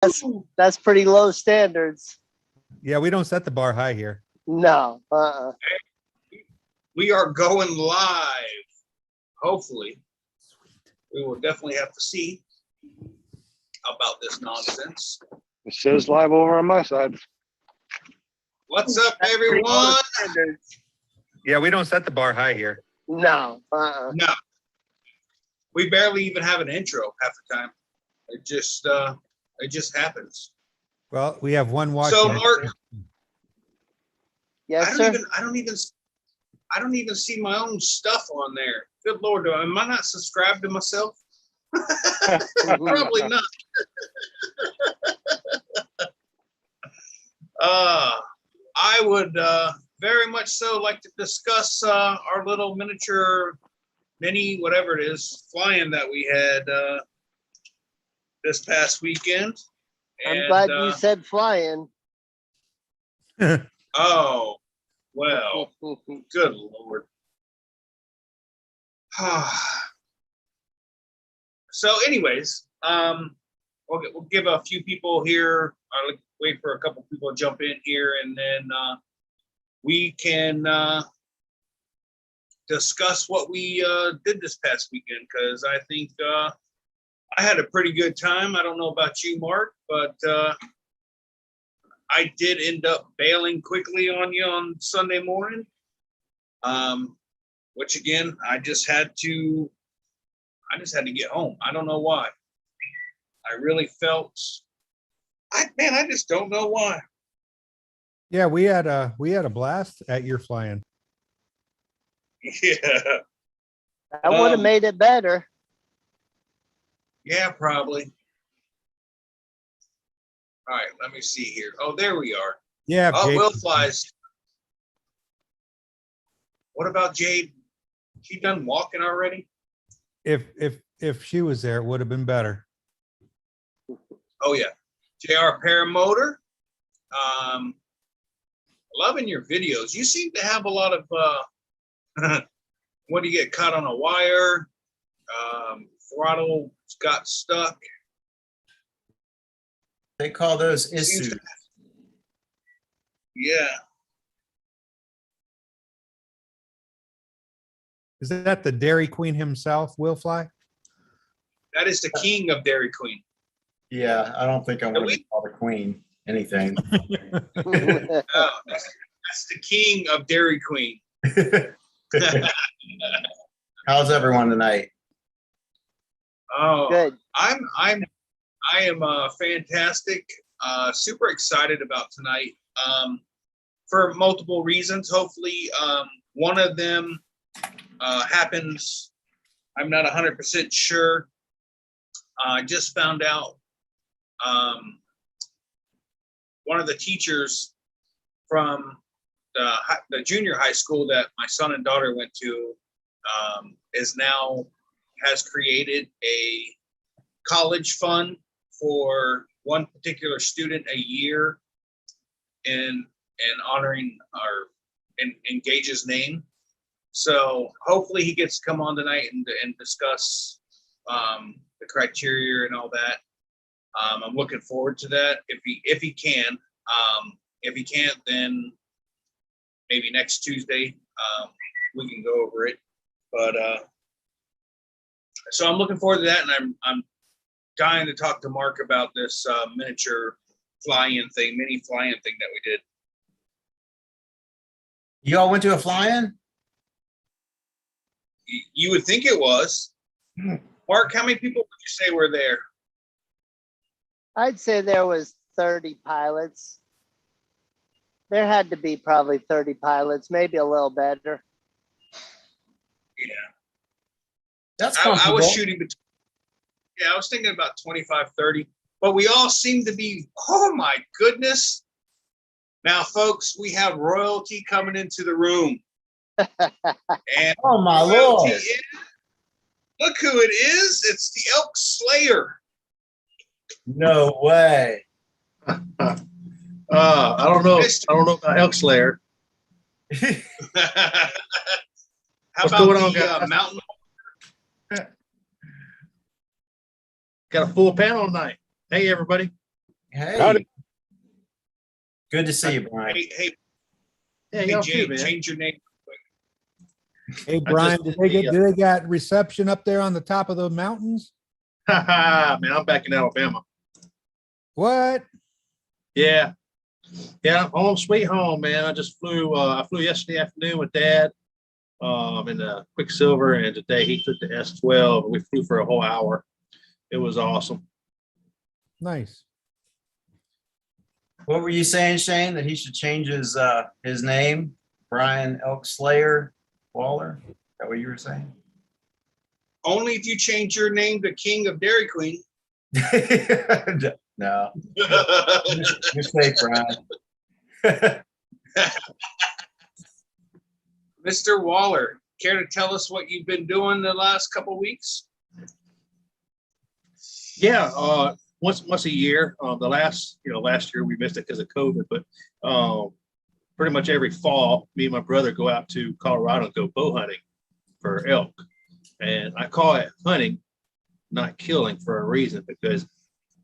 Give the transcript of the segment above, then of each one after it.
That's pretty low standards. Yeah, we don't set the bar high here. No. We are going live. Hopefully. We will definitely have to see about this nonsense. It says live over on my side. What's up, everyone? Yeah, we don't set the bar high here. No. No. We barely even have an intro half the time. It just happens. Well, we have one watching. So, Mark, Yes, sir. I don't even see my own stuff on there. Good Lord, am I not subscribed to myself? Probably not. I would very much so like to discuss our little mini, whatever it is, flying that we had this past weekend. I'm glad you said flying. Oh, well, good Lord. So anyways, we'll give a few people here. I'll wait for a couple people to jump in here, and then we can discuss what we did this past weekend, because I think I had a pretty good time. I don't know about you, Mark, but I did end up bailing quickly on you on Sunday morning, which again, I just had to get home. I don't know why. I really felt, I just don't know why. Yeah, we had a blast at your flying. Yeah. I would have made it better. Yeah, probably. All right, let me see here. Oh, there we are. Yeah. Oh, Jake, Will flies. What about Jade? She done walking already? if she was there, it would have been better. Oh yeah. JR Paramotor. Loving your videos. You seem to have a lot of when you get caught on a wire, throttle got stuck. They call those issues. Yeah. Is that the Dairy Queen himself, Will Fly? That is the king of Dairy Queen. Yeah, I don't think I want to be called a queen. Anything. That's the king of Dairy Queen. How's everyone tonight? Oh, Good. I am fantastic. Super excited about tonight. For multiple reasons. Hopefully, one of them happens. I'm not 100% sure. I just found out one of the teachers from the junior high school that my son and daughter went to has created a college fund for one particular student a year in honoring and Engage's name. So hopefully he gets to come on tonight and discuss the criteria and all that. I'm looking forward to that if he can. If he can't, then maybe next Tuesday we can go over it. But so I'm looking forward to that, and I'm dying to talk to Mark about this miniature mini fly-in thing that we did. You all went to a fly-in? You would think it was. Mark, how many people would you say were there? I'd say there was 30 pilots. There had to be probably 30 pilots, maybe a little better. Yeah. That's I was shooting between, I was thinking about 25, 30, but we all seem to be, oh my goodness. Now, folks, we have royalty coming into the room. And oh my Lord. Look who it is. It's the Elk Slayer. No way. I don't know. I don't know about Elk Slayer. How What's about going on, the guys? Mountain? Got a full panel tonight. Hey, everybody. Hey, Howdy. good to see you, Brian. Hey, Yeah, hey, y'all Jay, too, man. change your name. Hey, I Brian, just- do they got reception up there on the top of the mountains? Man, I'm back in Alabama. What? Yeah. Yeah, home sweet home, man. I just flew. I flew yesterday afternoon with Dad, in the Quicksilver, and today he took the S12. We flew for a whole hour. It was awesome. Nice. What were you saying, Shane? That he should change his name, Brian Elk Slayer Waller? Is that what you were saying? Only if you change your name to King of Dairy Queen. No, you're safe, Brian. Mr. Waller, care to tell us what you've been doing the last couple of weeks? Yeah, once a year. Last year we missed it because of COVID, but pretty much every fall, me and my brother go out to Colorado and go bow hunting for elk. And I call it hunting, not killing, for a reason, because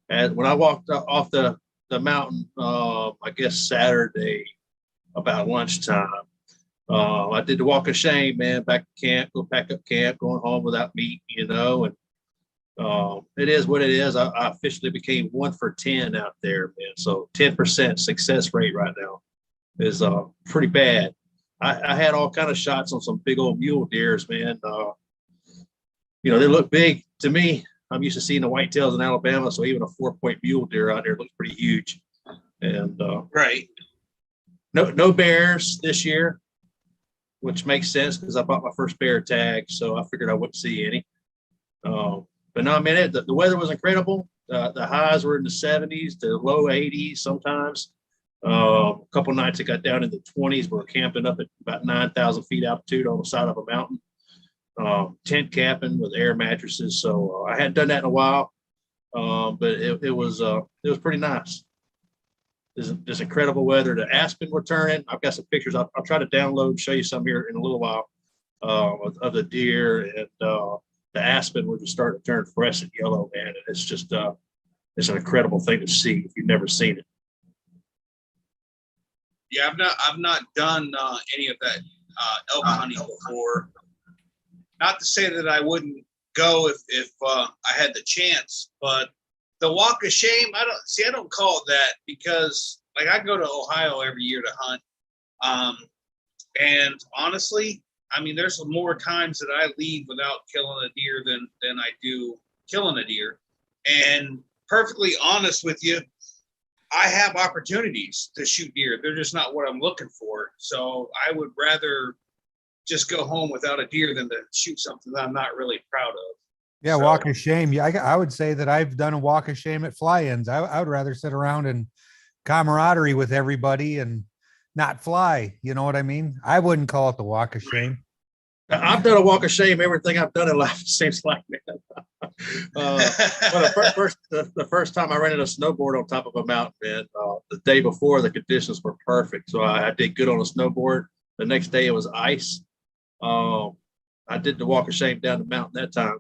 when I walked off the mountain, I guess Saturday about lunchtime, I did the walk of shame, man. Back to camp, go pack up camp, going home without meat, and it is what it is. I officially became 1 for 10 out there, man. So 10% success rate right now is pretty bad. I had all kind of shots on some big old mule deers, man. They look big to me. I'm used to seeing the whitetails in Alabama, so even a 4-point mule deer out there looks pretty huge. And Right. no bears this year, which makes sense because I bought my first bear tag, so I figured I wouldn't see any. But no, man, the weather was incredible. The highs were in the 70s to low 80s sometimes. A couple nights it got down in the 20s. We were camping up at about 9,000 feet altitude on the side of a mountain. Tent camping with air mattresses. So I hadn't done that in a while, but it was pretty nice. This incredible weather. The aspen were turning. I've got some pictures. I'll try to download and show you some here in a little while of the deer, and the aspen were just starting to turn fluorescent yellow, man. And it's just it's an incredible thing to see if you've never seen it. Yeah, I've not done any of that elk hunting before. Not to say that I wouldn't go if I had the chance, but the walk of shame, I don't call it that, because like I go to Ohio every year to hunt. And honestly, I mean, there's more times that I leave without killing a deer than I do killing a deer. And perfectly honest with you, I have opportunities to shoot deer. They're just not what I'm looking for. So I would rather just go home without a deer than to shoot something that I'm not really proud of. Yeah, So- walk of shame. Yeah, I would say that I've done a walk of shame at fly-ins. I would rather sit around and camaraderie with everybody and not fly. You know what I mean? I wouldn't call it the walk of shame. I've done a walk of shame. Everything I've done in life seems like, man. Well, the first time I rented a snowboard on top of a mountain, man, the day before the conditions were perfect. So I did good on a snowboard. The next day it was ice. I did the walk of shame down the mountain that time.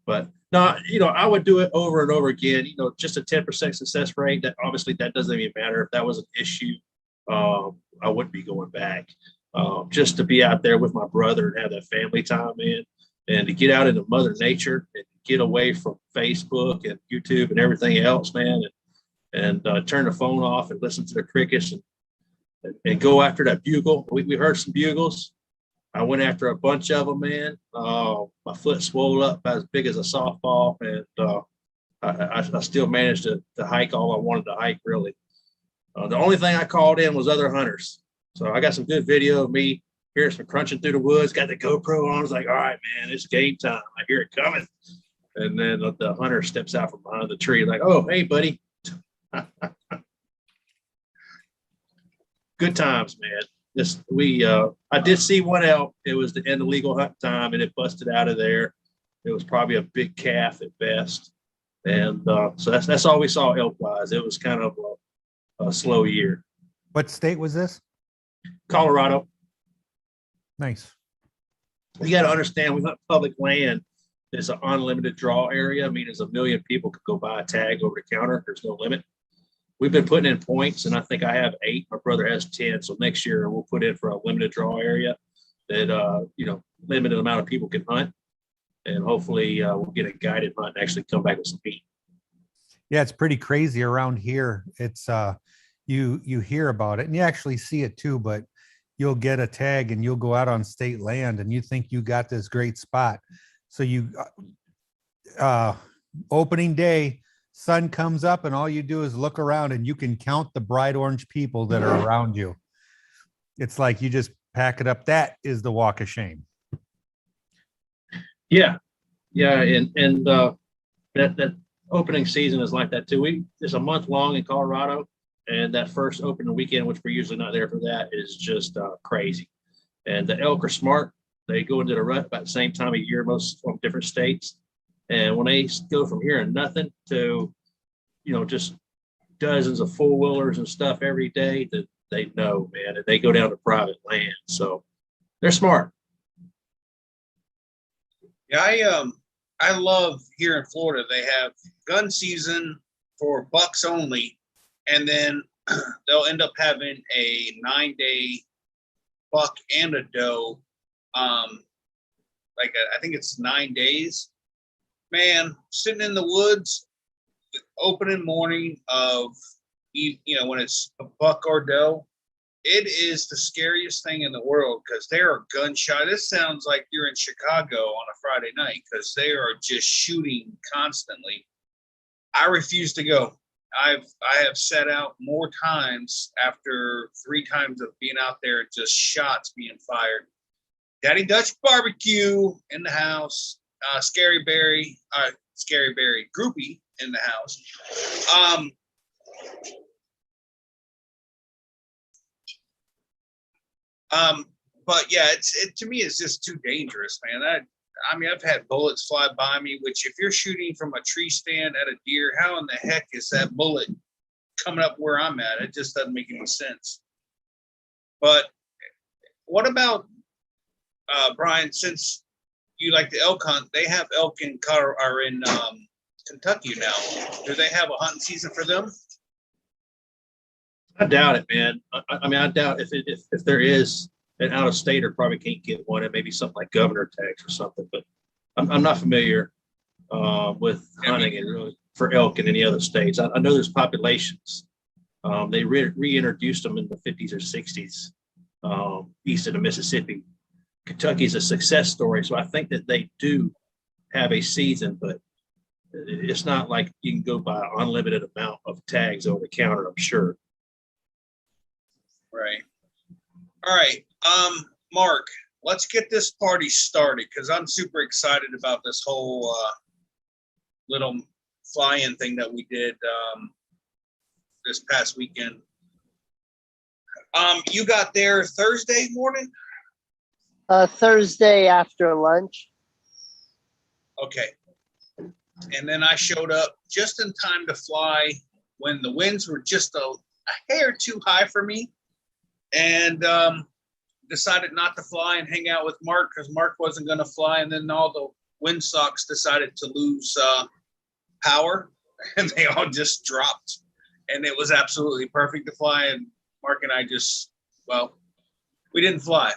But no, I would do it over and over again. Just a 10% success rate. That obviously that doesn't even matter. If that was an issue, I wouldn't be going back. Just to be out there with my brother and have that family time, man, and to get out into Mother Nature and get away from Facebook and YouTube and everything else, man, and turn the phone off and listen to the crickets and go after that bugle. We heard some bugles. I went after a bunch of them, man. My foot swelled up as big as a softball, and I still managed to hike all I wanted to hike, really. The only thing I called in was other hunters. So I got some good video of me hearing some crunching through the woods, got the GoPro on. I was like, all right, man, it's game time. I hear it coming. And then the hunter steps out from behind the tree like, oh, hey, buddy. Good times, man. I did see one elk. It was the end of legal hunt time, and it busted out of there. It was probably a big calf at best. And so that's all we saw elk-wise. It was kind of a slow year. What state was this? Colorado. Nice. You got to understand, we hunt public land. It's an unlimited draw area. I mean, there's 1 million people could go buy a tag over the counter. There's no limit. we've been putting in points, and I think I have 8. My brother has 10. So next year we'll put in for a limited draw area that limited amount of people can hunt, and hopefully we'll get a guided hunt and actually come back with some meat. Yeah, it's pretty crazy around here. It's you hear about it and you actually see it too, but you'll get a tag and you'll go out on state land and you think you got this great spot. So you opening day, sun comes up and all you do is look around and you can count the bright orange people that are around you. It's like you just pack it up. That is the walk of shame. Yeah, and that opening season is like that too. It's a month long in Colorado, and that first opening weekend, which we're usually not there for, that is just crazy. And the elk are smart. They go into the rut about the same time of year, most from different states. And when they go from hearing nothing to, just dozens of four wheelers and stuff every day, that they know, man, and they go down to private land. So they're smart. Yeah, I love here in Florida. They have gun season for bucks only, and then they'll end up having a 9-day buck and a doe. I think it's 9 days. Man, sitting in the woods, the opening morning of when it's a buck or doe, it is the scariest thing in the world because they are gunshot. This sounds like you're in Chicago on a Friday night because they are just shooting constantly. I refuse to go. I have set out more times after 3 times of being out there, just shots being fired. Daddy Dutch barbecue in the house. Scary Berry groupie in the house. But yeah, to me, it's just too dangerous, man. I've had bullets fly by me, which if you're shooting from a tree stand at a deer, how in the heck is that bullet coming up where I'm at? It just doesn't make any sense. But what about, Brian, since you like the elk hunt, they have elk in Kentucky now. Do they have a hunting season for them? I doubt it, man. I doubt if there is an out of stater, probably can't get one. It may be something like governor tags or something, but I'm not familiar with hunting and really for elk in any other states. I know there's populations. They reintroduced them in the 50s or 60s east of the Mississippi. Kentucky's a success story, so I think that they do have a season, but it's not like you can go buy an unlimited amount of tags over the counter, I'm sure. Right. All right. Mark, let's get this party started because I'm super excited about this whole little fly-in thing that we did this past weekend. You got there Thursday morning? Thursday after lunch. Okay. And then I showed up just in time to fly when the winds were just a hair too high for me, and decided not to fly and hang out with Mark because Mark wasn't going to fly. And then all the windsocks decided to lose power and they all just dropped. And it was absolutely perfect to fly. And Mark and I we didn't fly.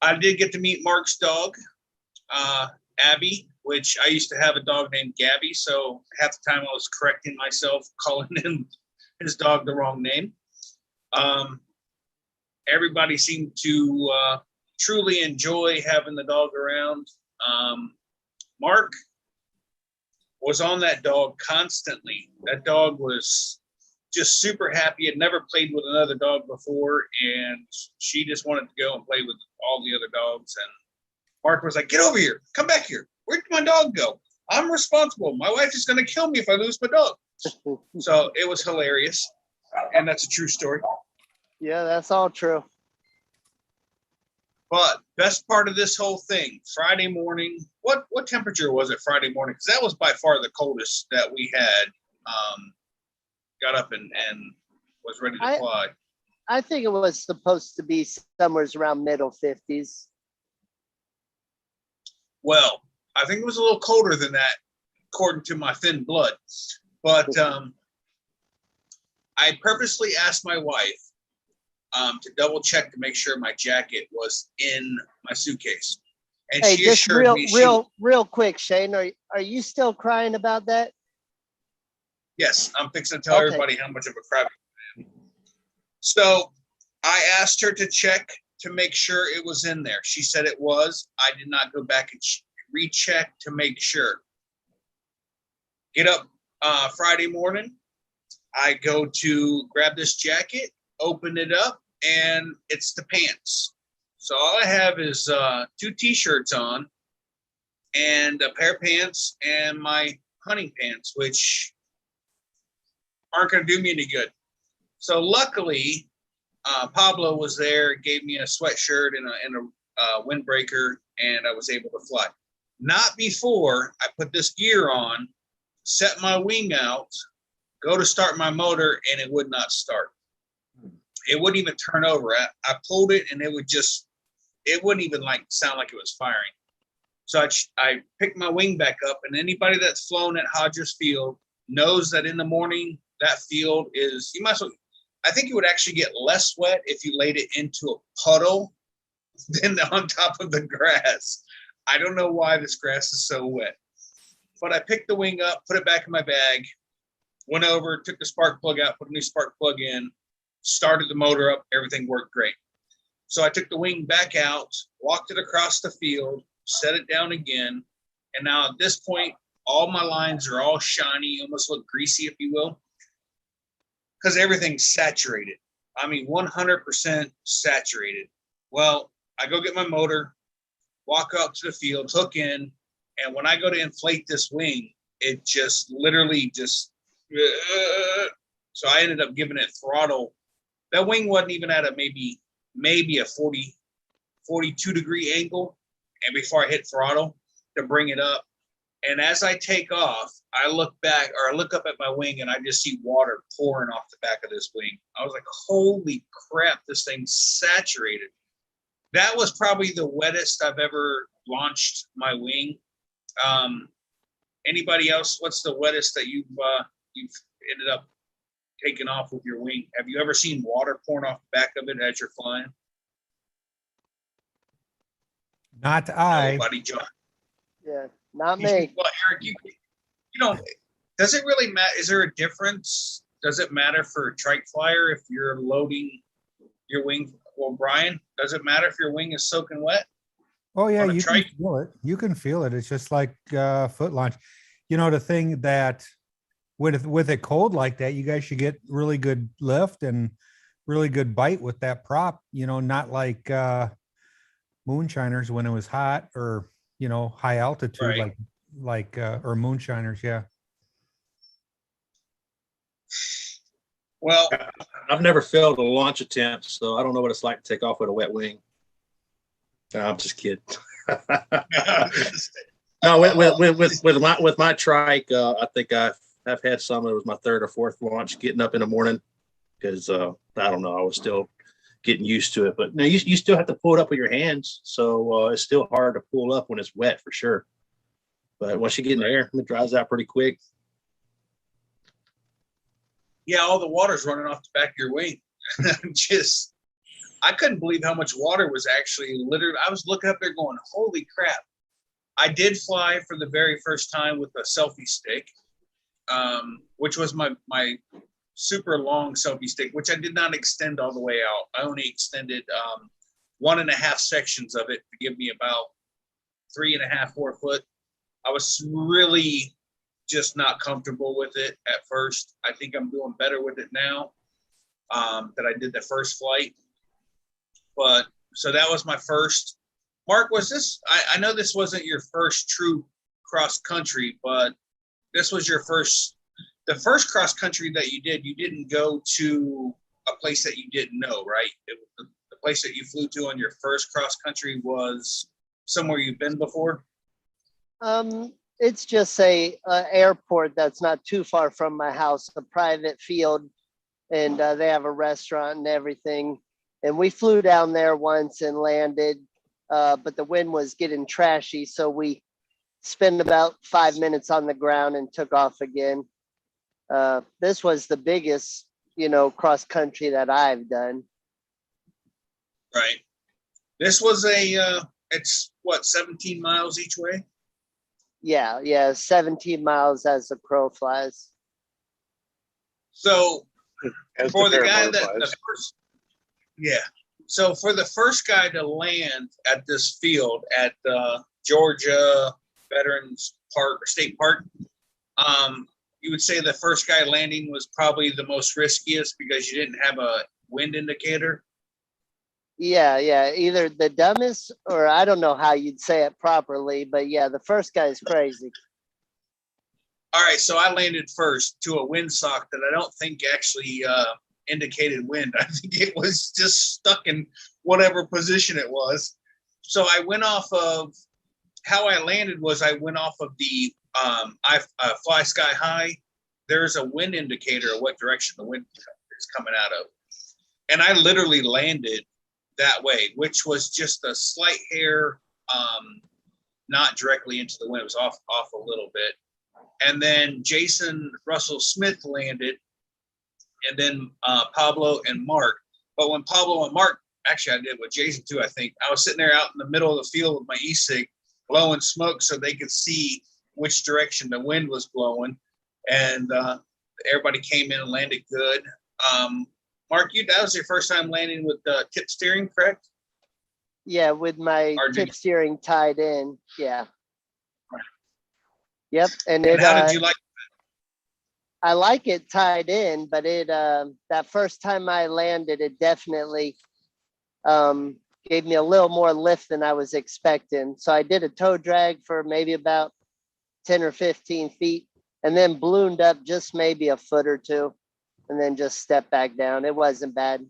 I did get to meet Mark's dog, Abby, which I used to have a dog named Gabby. So half the time I was correcting myself, calling his dog the wrong name. Everybody seemed to truly enjoy having the dog around. Mark was on that dog constantly. That dog was just super happy. Had never played with another dog before, and she just wanted to go and play with all the other dogs. And Mark was like, "Get over here. Come back here. Where'd my dog go? I'm responsible. My wife is going to kill me if I lose my dog." So it was hilarious, and that's a true story. Yeah, that's all true. But best part of this whole thing, Friday morning, what temperature was it Friday morning? Because that was by far the coldest that we had. Got up and was ready to fly. I think it was supposed to be somewhere around middle 50s. Well, I think it was a little colder than that, according to my thin blood. But I purposely asked my wife to double check to make sure my jacket was in my suitcase. And Hey, she just assured me real quick, Shane, are you still crying about that? yes, I'm fixing to tell Okay. everybody how much of a crap I am. So I asked her to check to make sure it was in there. She said it was. I did not go back and recheck to make sure. Get up Friday morning. I go to grab this jacket, open it up, and it's the pants. So all I have is 2 t-shirts on and a pair of pants and my hunting pants, which aren't going to do me any good. So luckily, Pablo was there, gave me a sweatshirt and a windbreaker, and I was able to fly. Not before I put this gear on, set my wing out, go to start my motor, and it would not start. It wouldn't even turn over. I pulled it, and it wouldn't even sound like it was firing. So I picked my wing back up, and anybody that's flown at Hodges Field knows that in the morning, that field is, you might as well, I think you would actually get less wet if you laid it into a puddle than on top of the grass. I don't know why this grass is so wet. But I picked the wing up, put it back in my bag, went over, took the spark plug out, put a new spark plug in, started the motor up, everything worked great. So I took the wing back out, walked it across the field, set it down again, and now at this point, all my lines are all shiny, almost look greasy, if you will, because everything's saturated. I mean, 100% saturated. Well, I go get my motor, walk out to the field, hook in, and when I go to inflate this wing, it just literally just, so I ended up giving it throttle. That wing wasn't even at a maybe a 42 degree angle. And before I hit throttle to bring it up. And as I take off, I look back or I look up at my wing and I just see water pouring off the back of this wing. I was like, holy crap, this thing's saturated. That was probably the wettest I've ever launched my wing. Anybody else? What's the wettest that you've ended up taking off with your wing? Have you ever seen water pouring off the back of it as you're flying? Not I. Nobody, John. Yeah, not me. Well, Eric, you don't. Does it really matter? Is there a difference? Does it matter for a trike flyer if you're loading your wing? Well, Brian, does it matter if your wing is soaking wet? Oh yeah, On a you can trike? feel it. You can feel it. It's just like foot launch. You know, the thing that with it cold like that, you guys should get really good lift and really good bite with that prop. You know, not like moonshiners when it was hot or, you know, high altitude, Right. like or moonshiners. Yeah. Well, I've never failed a launch attempt, so I don't know what it's like to take off with a wet wing. No, I'm just kidding. No, with my trike, I think I've had some. It was my 3rd or 4th launch getting up in the morning because I don't know, I was still getting used to it. But no, you still have to pull it up with your hands, so it's still hard to pull up when it's wet for sure. But once you get in the air, it dries out pretty quick. yeah, all the water's running off the back of your wing. I couldn't believe how much water was actually literally. I was looking up there going, holy crap. I did fly for the very first time with a selfie stick, which was my super long selfie stick, which I did not extend all the way out. I only extended 1.5 sections of it to give me about 3.5, 4 foot. I was really just not comfortable with it at first. I think I'm doing better with it now that I did the first flight. But so that was my first. Mark, was this, I know this wasn't your first true cross country, but this was your first, the first cross country that you did, you didn't go to a place that you didn't know, right? The place that you flew to on your first cross country was somewhere you've been before? It's just a airport that's not too far from my house, a private field, and they have a restaurant and everything. And we flew down there once and landed, but the wind was getting trashy, so we spent about 5 minutes on the ground and took off again. This was the biggest cross country that I've done. Right. This was it's what, 17 miles each way? Yeah, 17 miles as the crow flies. So As for the the guy paramount that the flies. first, yeah. So for the first guy to land at this field at Georgia Veterans Park, State Park, you would say the first guy landing was probably the most riskiest because you didn't have a wind indicator. Yeah, either the dumbest, or I don't know how you'd say it properly, but yeah, the first guy's crazy. All right, so I landed first to a windsock that I don't think actually indicated wind. I think it was just stuck in whatever position it was. So I went off of how I landed was I went off of the I fly sky high. There's a wind indicator of what direction the wind is coming out of, and I literally landed that way, which was just a slight hair, not directly into the wind. It was off a little bit. And then Jason Russell Smith landed, and then Pablo and Mark. But when Pablo and Mark, actually I did with Jason too, I think, I was sitting there out in the middle of the field with my e-cig, blowing smoke so they could see which direction the wind was blowing. And everybody came in and landed good. Mark, that was your first time landing with tip steering, correct? Yeah, with my tip steering tied in. Yeah. Yep. And how did you like it? I like it tied in, but that first time I landed, it definitely gave me a little more lift than I was expecting. So I did a toe drag for maybe about 10 or 15 feet, and then ballooned up just maybe a foot or two, and then just stepped back down. It wasn't bad.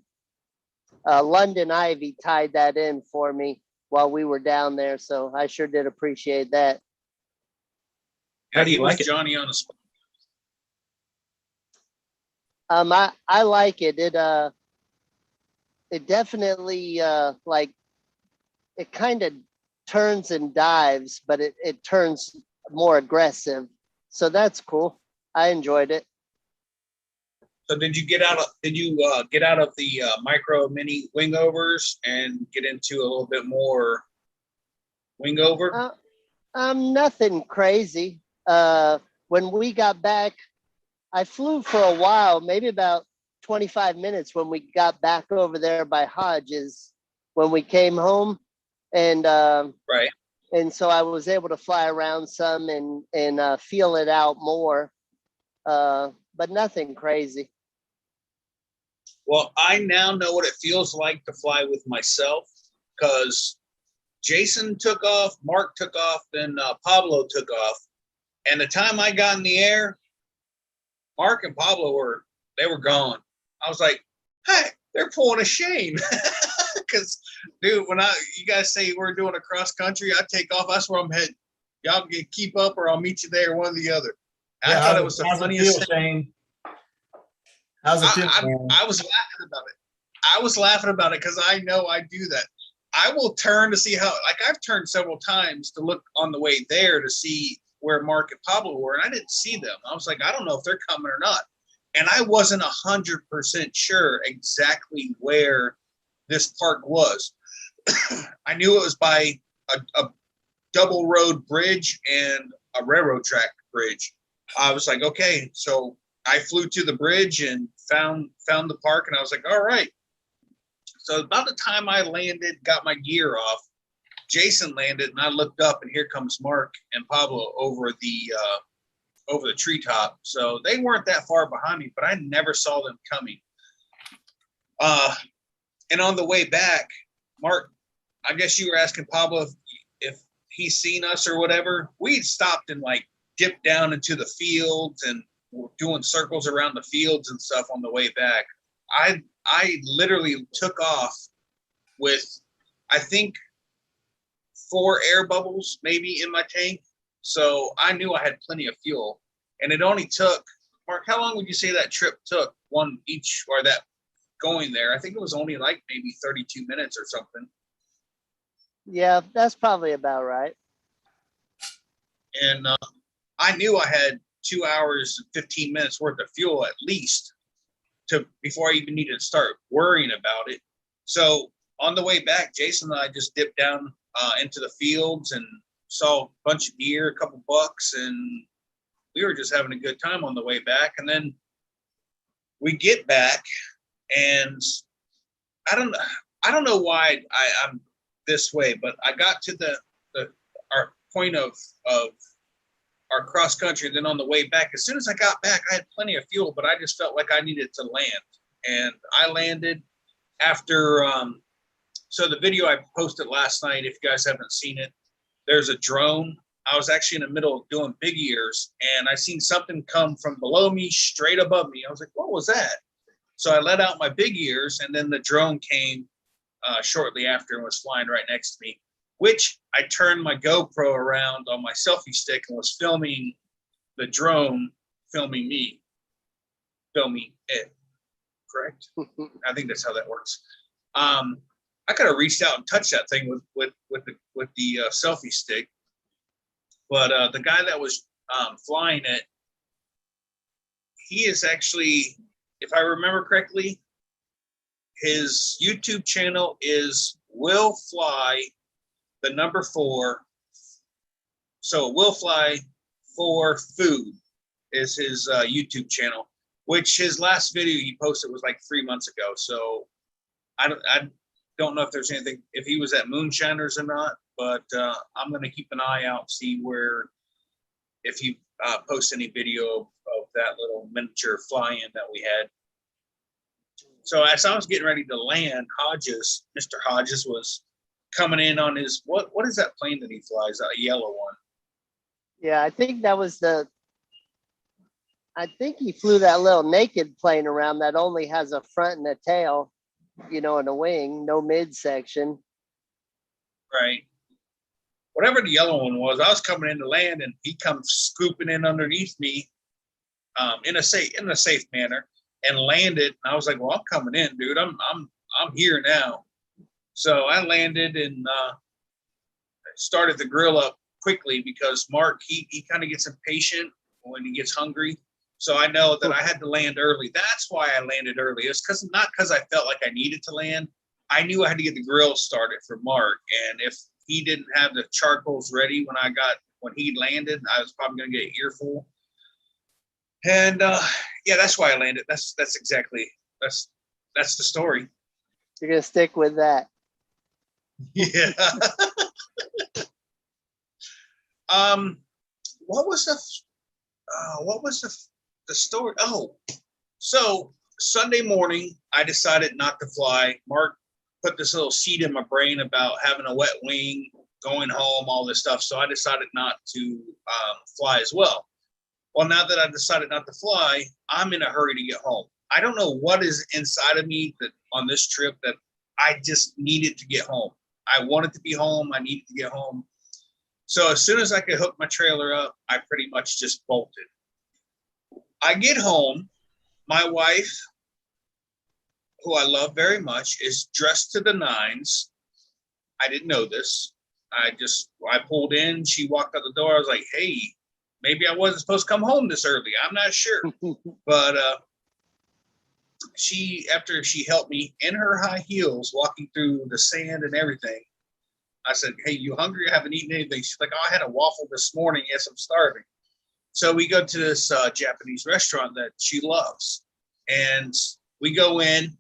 London Ivy tied that in for me while we were down there, so I sure did appreciate that. How do you like it? Johnny on the spot. I like it. It definitely like it kind of turns and dives, but it turns more aggressive. So that's cool. I enjoyed it. So did you get out of the micro mini wingovers and get into a little bit more wingover? Nothing crazy. When we got back, I flew for a while, maybe about 25 minutes when we got back over there by Hodges when we came home. And right. And so I was able to fly around some and feel it out more, but nothing crazy. Well, I now know what it feels like to fly with myself, because Jason took off, Mark took off, then Pablo took off. And the time I got in the air, Mark and Pablo were gone. I was like, hey, they're pulling a Shane. Because, dude, when you guys say we're doing a cross country, I take off. That's where I'm heading. Y'all can keep up, or I'll meet you there, one or the other. Yeah, I thought it was the funniest thing. How's it feel, I was laughing about it. I was laughing about it because I know I do that. I will turn to see how, like, I've turned several times to look on the way there to see where Mark and Pablo were, and I didn't see them. I was like, I don't know if they're coming or not. And I wasn't 100% sure exactly where this park was. I knew it was by a double road bridge and a railroad track bridge. I was like, okay, so I flew to the bridge and found the park, and I was like, all right. So about the time I landed, got my gear off, Jason landed, and I looked up, and here comes Mark and Pablo over the treetop. So they weren't that far behind me, but I never saw them coming. And on the way back, Mark, I guess you were asking Pablo if he's seen us or whatever. We'd stopped and like dipped down into the fields and were doing circles around the fields and stuff on the way back. I literally took off with, I think, 4 air bubbles maybe in my tank. So I knew I had plenty of fuel. And it only took, Mark, how long would you say that trip took? One each, or that going there? I think it was only like maybe 32 minutes or something. Yeah, that's probably about right. And I knew I had 2 hours and 15 minutes worth of fuel at least before I even needed to start worrying about it. So on the way back, Jason and I just dipped down into the fields and saw a bunch of deer, a couple bucks, and we were just having a good time on the way back. And then we get back, and I don't know why I'm this way, but I got to our point of our cross country. And then on the way back, as soon as I got back, I had plenty of fuel, but I just felt like I needed to land. And I landed after, so the video I posted last night, if you guys haven't seen it, there's a drone. I was actually in the middle of doing big ears, and I seen something come from below me, straight above me. I was like, what was that? So I let out my big ears, and then the drone came shortly after and was flying right next to me, which I turned my GoPro around on my selfie stick and was filming the drone, filming me, filming it. Correct? I think that's how that works. I could have reached out and touched that thing with the selfie stick, but the guy that was flying it, he is actually, if I remember correctly, his YouTube channel is Will Fly, the number 4. So Will Fly for Food is his YouTube channel, which his last video he posted was like 3 months ago. So I don't know if there's anything, if he was at Moonshiners or not, but I'm going to keep an eye out, see if he posts any video of that little miniature fly-in that we had. So as I was getting ready to land, Mr. Hodges was coming in on his, what is that plane that he flies? A yellow one. Yeah, I think that was I think he flew that little naked plane around that only has a front and a tail, and a wing, no midsection. Right. Whatever the yellow one was, I was coming in to land, and he comes scooping in underneath me in a safe manner, and landed. And I was like, well, I'm coming in, dude. I'm here now. So I landed and started the grill up quickly because Mark, he kind of gets impatient when he gets hungry. So I know that I had to land early. That's why I landed early. It's not because I felt like I needed to land. I knew I had to get the grill started for Mark. And if he didn't have the charcoals ready when he landed, I was probably going to get an earful. And yeah, that's why I landed. That's the story. You're going to stick with that. Yeah. What was the story? Oh, so Sunday morning, I decided not to fly. Mark put this little seed in my brain about having a wet wing, going home, all this stuff. So I decided not to fly as well. Well, now that I decided not to fly, I'm in a hurry to get home. I don't know what is inside of me that on this trip that I just needed to get home. I wanted to be home. I needed to get home. So as soon as I could hook my trailer up, I pretty much just bolted. I get home. My wife, who I love very much, is dressed to the nines. I didn't know this. I pulled in. She walked out the door. I was like, hey, maybe I wasn't supposed to come home this early. I'm not sure. But after she helped me in her high heels, walking through the sand and everything, I said, hey, you hungry? I haven't eaten anything. She's like, oh, I had a waffle this morning. Yes, I'm starving. So we go to this Japanese restaurant that she loves. And we go in.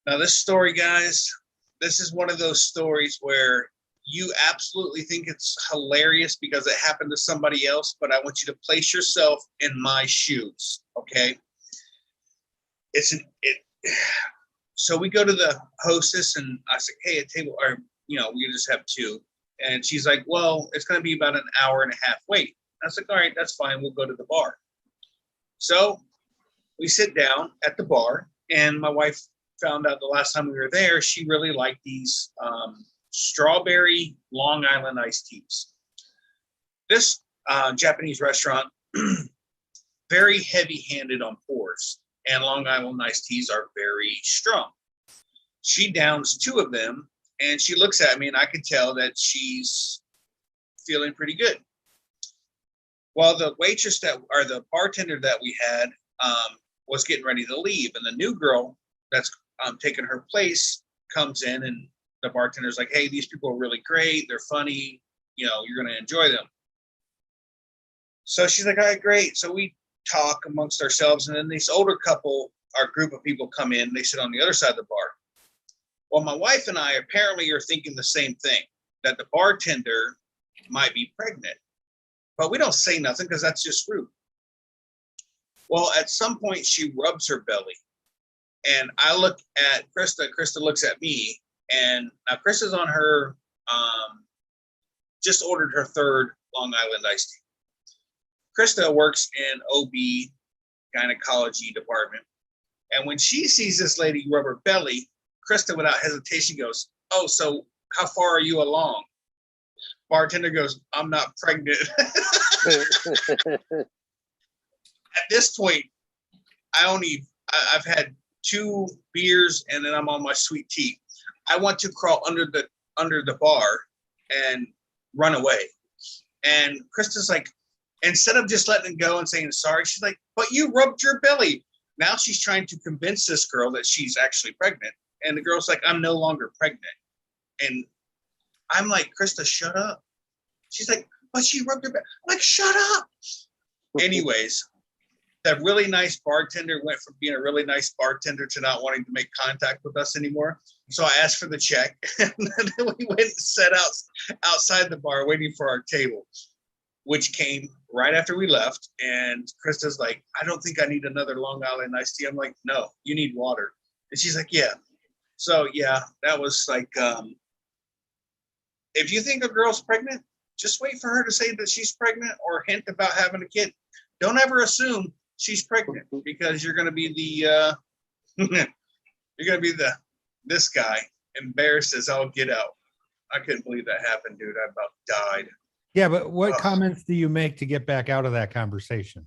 Now, this story, guys, this is one of those stories where you absolutely think it's hilarious because it happened to somebody else, but I want you to place yourself in my shoes, okay? So we go to the hostess, and I said, hey, a table, or, we just have 2. And she's like, well, it's going to be about an hour and a half wait. I was like, all right, that's fine. We'll go to the bar. So we sit down at the bar, and my wife found out the last time we were there, she really liked these strawberry Long Island iced teas. This Japanese restaurant, very heavy-handed on pours, and Long Island iced teas are very strong. She downs 2 of them, and she looks at me, and I can tell that she's feeling pretty good. Well, the bartender that we had, was getting ready to leave, and the new girl that's taking her place comes in, and the bartender's like, hey, these people are really great, they're funny, you know, you're gonna enjoy them. So she's like, all right, great. So we talk amongst ourselves, and then this older couple, our group of people, come in, they sit on the other side of the bar. Well, my wife and I apparently are thinking the same thing, that the bartender might be pregnant, but we don't say nothing because that's just rude. Well, at some point she rubs her belly, and I look at Krista. Krista looks at me, and now Krista's on her, just ordered her third Long Island iced tea. Krista works in OB gynecology department, and when she sees this lady rub her belly, Krista, without hesitation, goes, oh, so how far are you along? Bartender goes, I'm not pregnant. At this point, I've had 2 beers, and then I'm on my sweet tea. I want to crawl under the bar and run away. And Krista's like, instead of just letting it go and saying sorry, she's like, but you rubbed your belly. Now she's trying to convince this girl that she's actually pregnant. And the girl's like, I'm no longer pregnant. And I'm like, Krista, shut up. She's like, but she rubbed her belly. I'm like, shut up. Anyways, that really nice bartender went from being a really nice bartender to not wanting to make contact with us anymore. So I asked for the check, and then we went and sat outside the bar waiting for our table, which came right after we left. And Krista's like, I don't think I need another Long Island iced tea. I'm like, no, you need water. And she's like, yeah. So yeah, that was like, if you think a girl's pregnant, just wait for her to say that she's pregnant or hint about having a kid. Don't ever assume she's pregnant, because you're going to be this guy embarrassed as all get out. I couldn't believe that happened, dude. I about died. Yeah, but what comments do you make to get back out of that conversation?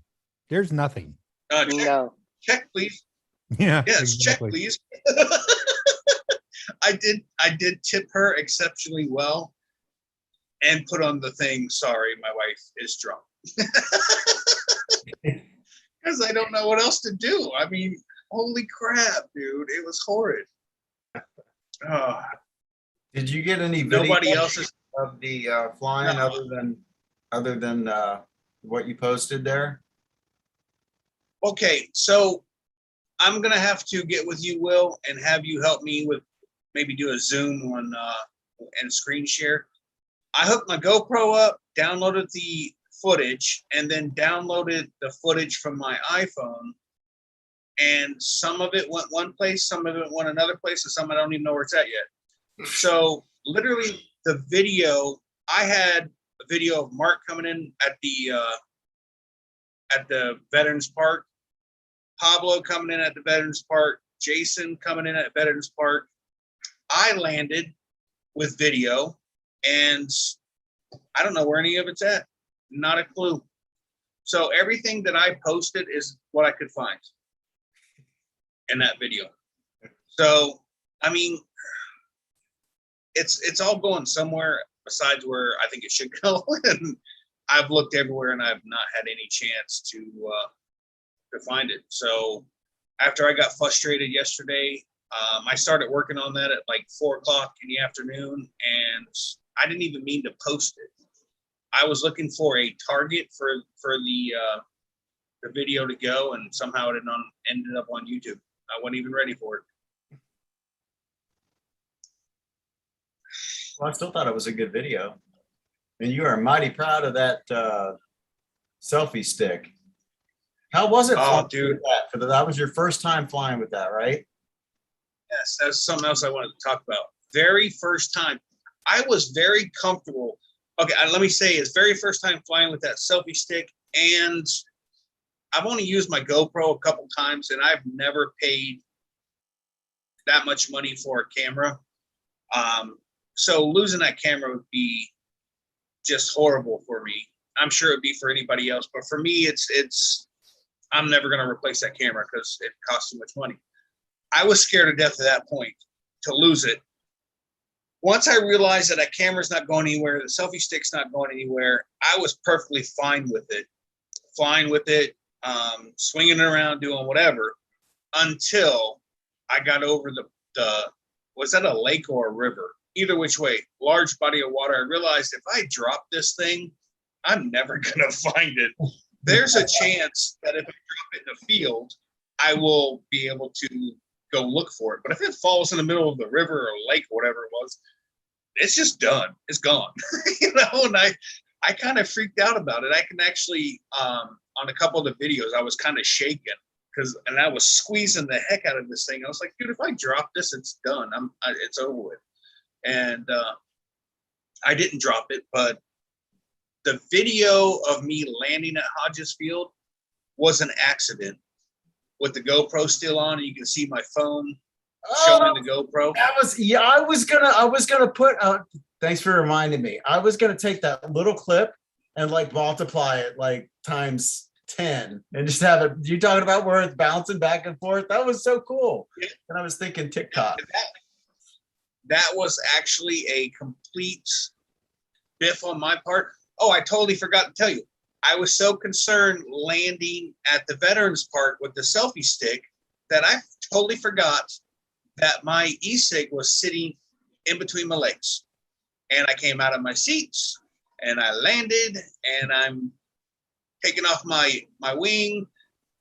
There's nothing. No. Check, please. Yeah. Yes, exactly. check, please. I did tip her exceptionally well and put on the thing, sorry, my wife is drunk. Because I don't know what else to do. I mean, holy crap, dude. It was horrid. Did you get any video Nobody else's. of the flying No. other than what you posted there? Okay, so I'm gonna have to get with you, Will, and have you help me with maybe do a Zoom on and screen share. I hooked my GoPro up, downloaded the footage, and then downloaded the footage from my iPhone. And some of it went one place, some of it went another place, and some I don't even know where it's at yet. So literally the video, I had a video of Mark coming in at the Veterans Park, Pablo coming in at the Veterans Park, Jason coming in at Veterans Park. I landed with video, and I don't know where any of it's at. Not a clue. So everything that I posted is what I could find in that video. So, I mean, it's all going somewhere besides where I think it should go. And I've looked everywhere, and I've not had any chance to find it. So after I got frustrated yesterday, I started working on that at like 4 o'clock in the afternoon, and I didn't even mean to post it. I was looking for a target for the video to go, and somehow it ended up on YouTube. I wasn't even ready for it. Well, I still thought it was a good video. And you are mighty proud of that selfie stick. How was it? Oh, dude. That was your first time flying with that, right? Yes, that's something else I wanted to talk about. Very first time. I was very comfortable. Okay, let me say, it's very first time flying with that selfie stick, and I've only used my GoPro a couple times, and I've never paid that much money for a camera. So losing that camera would be just horrible for me. I'm sure it'd be for anybody else, but for me, I'm never going to replace that camera because it costs too much money. I was scared to death at that point to lose it. Once I realized that camera's not going anywhere, the selfie stick's not going anywhere, I was perfectly fine with it. Flying with it, swinging around, doing whatever, until I got over was that a lake or a river? Either which way, large body of water. I realized if I drop this thing, I'm never going to find it. There's a chance that if I drop it in a field, I will be able to go look for it. But if it falls in the middle of the river or lake or whatever it was, it's just done. It's gone. And I kind of freaked out about it. I can actually, on a couple of the videos, I was kind of shaking and I was squeezing the heck out of this thing. I was like, dude, if I drop this, it's done. It's over with. And I didn't drop it, but the video of me landing at Hodges Field was an accident with the GoPro still on, and you can see my phone showing the GoPro. I was gonna put thanks for reminding me. I was gonna take that little clip and like multiply it like times 10 and just have it. You talking about where it's bouncing back and forth? That was so cool. Yeah. And I was thinking TikTok. That was actually a complete biff on my part. Oh, I totally forgot to tell you. I was so concerned landing at the Veterans Park with the selfie stick that I totally forgot that my e-cig was sitting in between my legs. And I came out of my seats and I landed and I'm taking off my wing.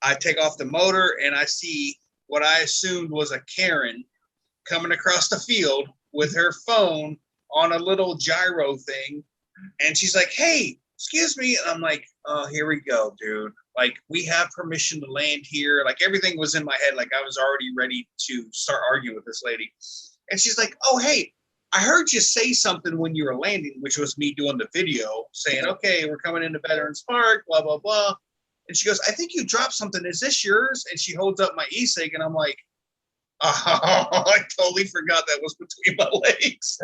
I take off the motor and I see what I assumed was a Karen coming across the field with her phone on a little gyro thing. And she's like, hey, excuse me. And I'm like, oh, here we go, dude. Like, we have permission to land here. Like, everything was in my head. Like, I was already ready to start arguing with this lady. And she's like, oh, hey, I heard you say something when you were landing, which was me doing the video saying, okay, we're coming into Veterans Park, blah, blah, blah. And she goes, I think you dropped something. Is this yours? And she holds up my e-cig and I'm like, oh, I totally forgot that was between my legs.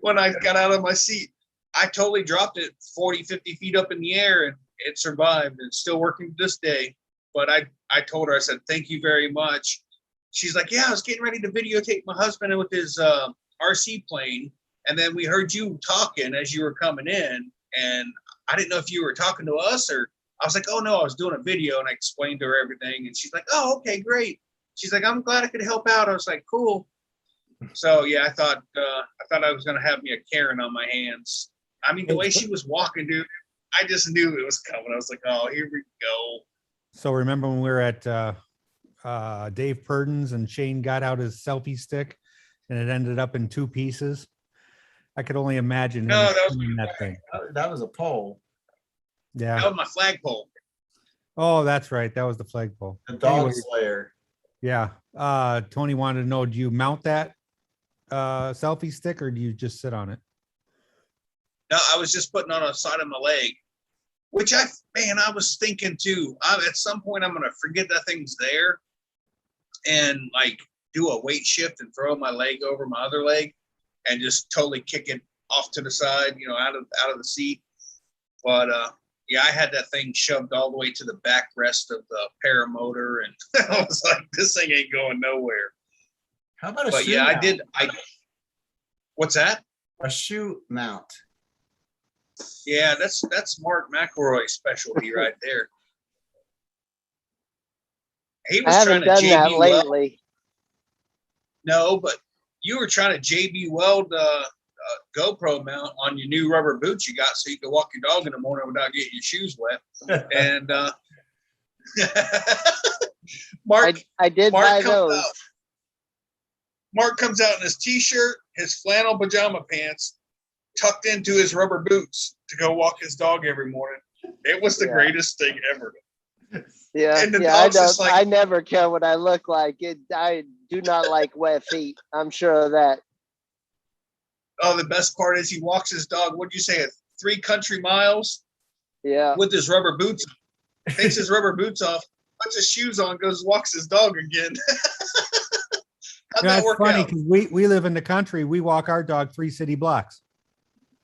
When I got out of my seat, I totally dropped it 40, 50 feet up in the air and it survived. It's still working to this day. But I told her, I said, thank you very much. She's like, yeah, I was getting ready to videotape my husband with his RC plane. And then we heard you talking as you were coming in. And I didn't know if you were talking to us or I was like, oh, no, I was doing a video. And I explained to her everything. And she's like, oh, okay, great. She's like, I'm glad I could help out. I was like, cool. So, yeah, I thought I was going to have me a Karen on my hands. I mean, the way she was walking, dude, I just knew it was coming. I was like, oh, here we go. So remember when we were at Dave Purden's and Shane got out his selfie stick and it ended up in two pieces? I could only imagine No, that thing. That was a pole. Yeah. That was my flagpole. Oh, that's right. That was the flagpole. The dog Anyway, slayer. yeah. Tony wanted to know, do you mount that selfie stick or do you just sit on it? No, I was just putting on a side of my leg, which I was thinking too. At some point, I'm going to forget that thing's there and like do a weight shift and throw my leg over my other leg and just totally kick it off to the side, out of the seat. But yeah, I had that thing shoved all the way to the backrest of the paramotor, and I was like, this thing ain't going nowhere. How about a But shoe yeah, mount? What's that? A shoe mount. Yeah, that's Mark McElroy's specialty right there. He I was trying haven't to done that JB weld. lately. No, but you were trying to JB weld GoPro mount on your new rubber boots you got so you could walk your dog in the morning without getting your shoes wet. And Mark, I did Mark buy comes those. out. Mark comes out in his t-shirt, his flannel pajama pants, tucked into his rubber boots to go walk his dog every morning. It was the greatest thing ever. Yeah, And the yeah, I dog's just don't. like- I never care what I look like. I do not like wet feet. I'm sure of that. Oh, the best part is he walks his dog. What'd you say? 3 country miles Yeah. with his rubber boots. Takes his rubber boots off, puts his shoes on, goes walks his dog again. How'd that That's work funny out? because we live in the country. We walk our dog 3 city blocks.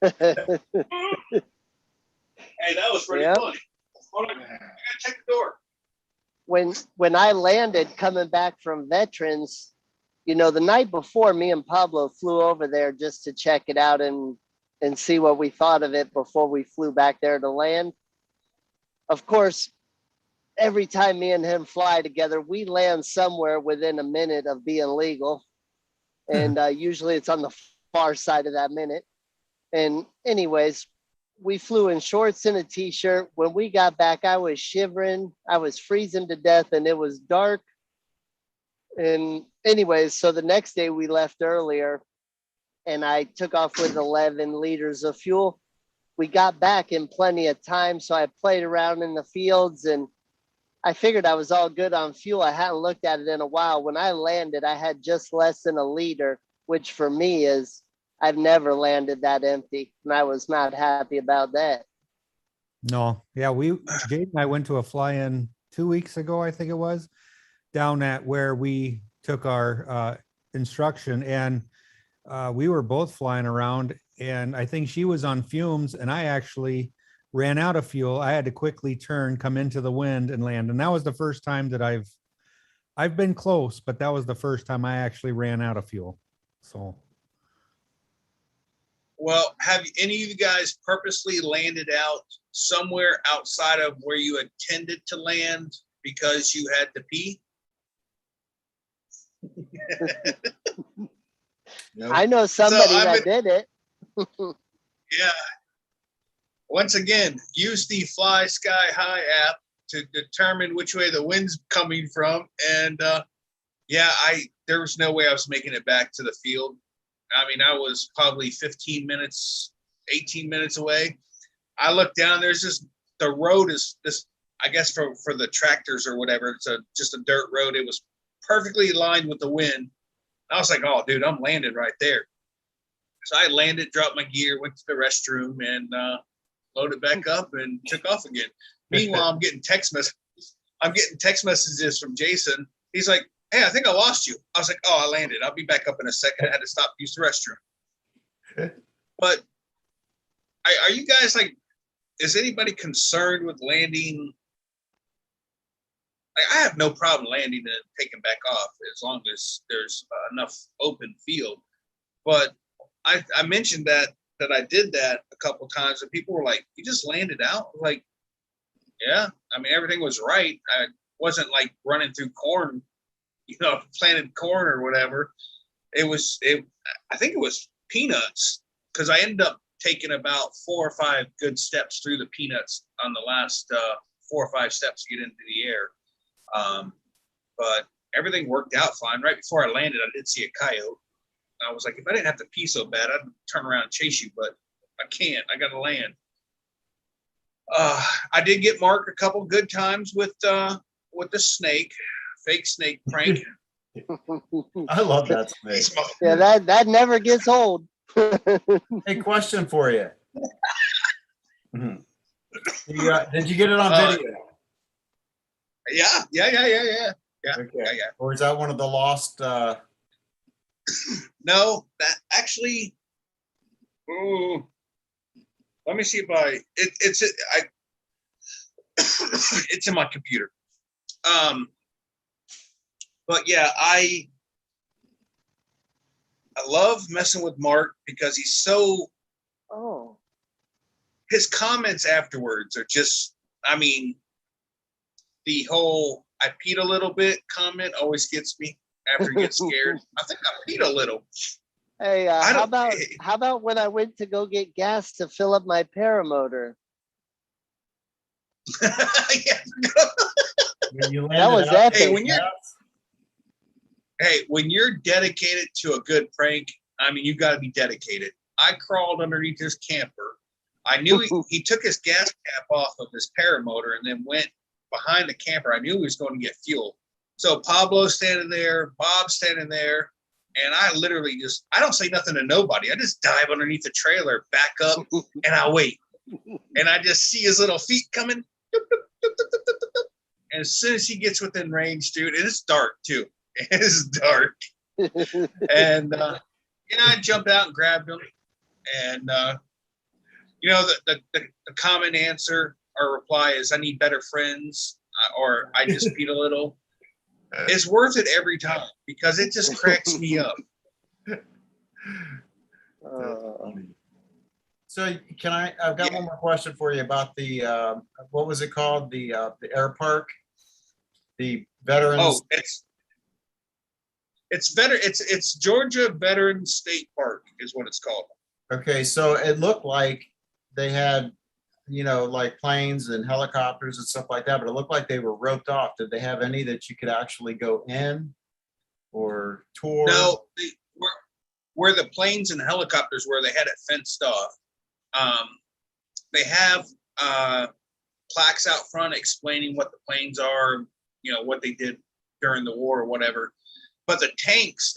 Hey, that was pretty Yeah. funny. Hold on, I gotta check the door. When I landed coming back from Veterans, the night before, me and Pablo flew over there just to check it out and see what we thought of it before we flew back there to land. Of course, every time me and him fly together, we land somewhere within a minute of being legal. And usually it's on the far side of that minute. And anyways, we flew in shorts and a t-shirt. When we got back, I was shivering. I was freezing to death and it was dark. And anyways, so the next day we left earlier and I took off with 11 liters of fuel. We got back in plenty of time. So I played around in the fields and I figured I was all good on fuel. I hadn't looked at it in a while. When I landed, I had just less than a liter, which for me is, I've never landed that empty. And I was not happy about that. No, yeah, Jade and I went to a fly-in 2 weeks ago, I think it was, down at where we took our instruction, and we were both flying around, and I think she was on fumes, and I actually ran out of fuel. I had to quickly turn, come into the wind and land. And that was the first time that I've been close, but that was the first time I actually ran out of fuel. So. Well, have any of you guys purposely landed out somewhere outside of where you intended to land because you had to pee? I know somebody that did it. Yeah. Once again, use the Fly Sky High app to determine which way the wind's coming from. And yeah, there was no way I was making it back to the field. I mean, I was probably 15 minutes, 18 minutes away. I looked down, the road is this, I guess for the tractors or whatever, it's just a dirt road. It was perfectly aligned with the wind. I was like, oh, dude, I'm landed right there. So I landed, dropped my gear, went to the restroom, and loaded back up and took off again. Meanwhile, I'm getting text messages from Jason. He's like, hey, I think I lost you. I was like, oh, I landed. I'll be back up in a second. I had to stop to use the restroom. But are you guys like, is anybody concerned with landing? I have no problem landing and taking back off as long as there's enough open field. But I mentioned that I did that a couple times and people were like, you just landed out? Like, yeah, I mean, everything was right. I wasn't like running through corn, planted corn or whatever. I think it was peanuts, because I ended up taking about 4 or 5 good steps through the peanuts on the last 4 or 5 steps to get into the air. But everything worked out fine. Right before I landed, I did see a coyote. I was like, if I didn't have to pee so bad, I'd turn around and chase you, but I can't. I got to land. I did get Mark a couple good times with the snake, fake snake prank. I love that snake. Yeah, that never gets old. Hey, question for you. Did you get it on video? Yeah. Okay. Yeah. Or is that one of the lost? No, that actually. Let me see if it's in my computer. But yeah, I love messing with Mark because he's so. Oh. His comments afterwards are just. I mean, the whole "I peed a little bit" comment always gets me after he gets scared. I think I peed a little. Hey, how about when I went to go get gas to fill up my paramotor? Yeah. That was epic. When you're dedicated to a good prank, I mean, you got to be dedicated. I crawled underneath his camper. I knew he took his gas cap off of his paramotor and then went behind the camper. I knew he was going to get fuel. So Pablo's standing there, Bob's standing there, and I literally I don't say nothing to nobody. I just dive underneath the trailer, back up, and I wait. And I just see his little feet coming. And as soon as he gets within range, dude, and it's dark too. It's dark. And I jumped out and grabbed him. And the common answer or reply is, I need better friends, or I just peed a little. It's worth it every time because it just cracks me up. So I've got one more question for you about the, what was it called? The air park The veterans. Oh, it's Georgia Veteran State Park is what it's called. Okay, so it looked like they had, like planes and helicopters and stuff like that, but it looked like they were roped off. Did they have any that you could actually go in or tour? No, where the planes and helicopters were, they had it fenced off. They have plaques out front explaining what the planes are, what they did during the war or whatever. But the tanks,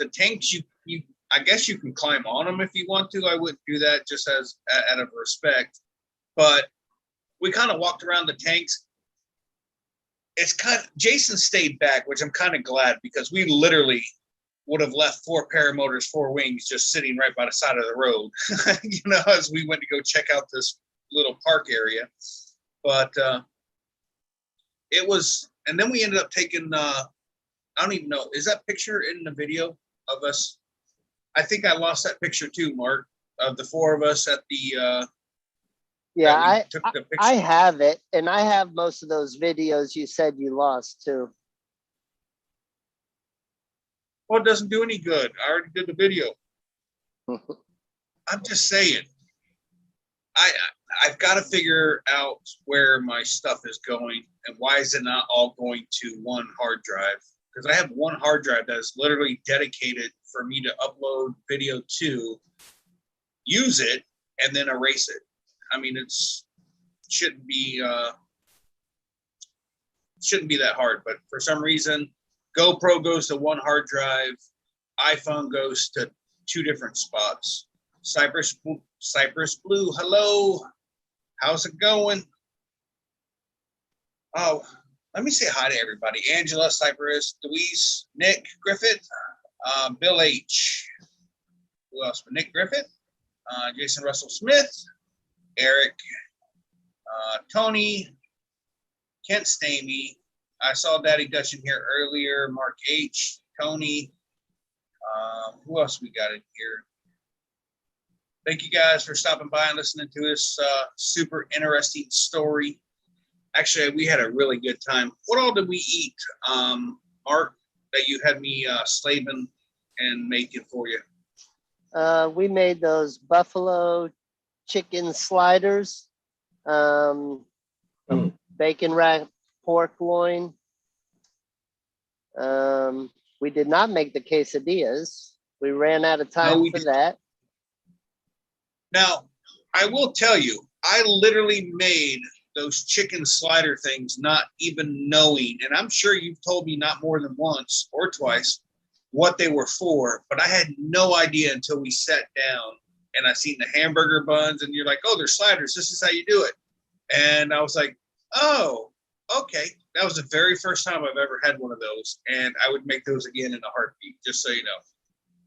you I guess you can climb on them if you want to. I wouldn't do that just as out of respect. But we kind of walked around the tanks. Jason stayed back, which I'm kind of glad, because we literally would have left 4 paramotors, 4 wings just sitting right by the side of the road, as we went to go check out this little park area. But it was, and then we ended up taking, I don't even know, is that picture in the video of us? I think I lost that picture too, Mark, of the 4 of us at the, Yeah, took the picture. I have it, and I have most of those videos you said you lost too. Well, it doesn't do any good. I already did the video. I'm just saying. I've got to figure out where my stuff is going and why is it not all going to one hard drive? Because I have one hard drive that is literally dedicated for me to upload video to, use it, and then erase it. I mean, shouldn't be that hard, but for some reason, GoPro goes to one hard drive, iPhone goes to 2 different spots. Cypress Blue, hello, how's it going? Oh, let me say hi to everybody. Angela, Cypress, Louise, Nick, Griffith, Bill H. Who else? Nick Griffith, Jason Russell Smith, Eric, Tony, Kent Stamey. I saw Daddy Dutch in here earlier. Mark H, Tony. Who else we got in here? Thank you guys for stopping by and listening to this super interesting story. Actually, we had a really good time. What all did we eat, Mark, that you had me slaving and making for you? We made those buffalo chicken sliders, bacon wrapped pork loin. We did not make the quesadillas. We ran out of time for that. Now, I will tell you, I literally made those chicken slider things not even knowing, and I'm sure you've told me not more than once or twice what they were for, but I had no idea until we sat down and I seen the hamburger buns and you're like, oh, they're sliders. This is how you do it. And I was like, oh, okay. That was the very first time I've ever had one of those. And I would make those again in a heartbeat, just so you know.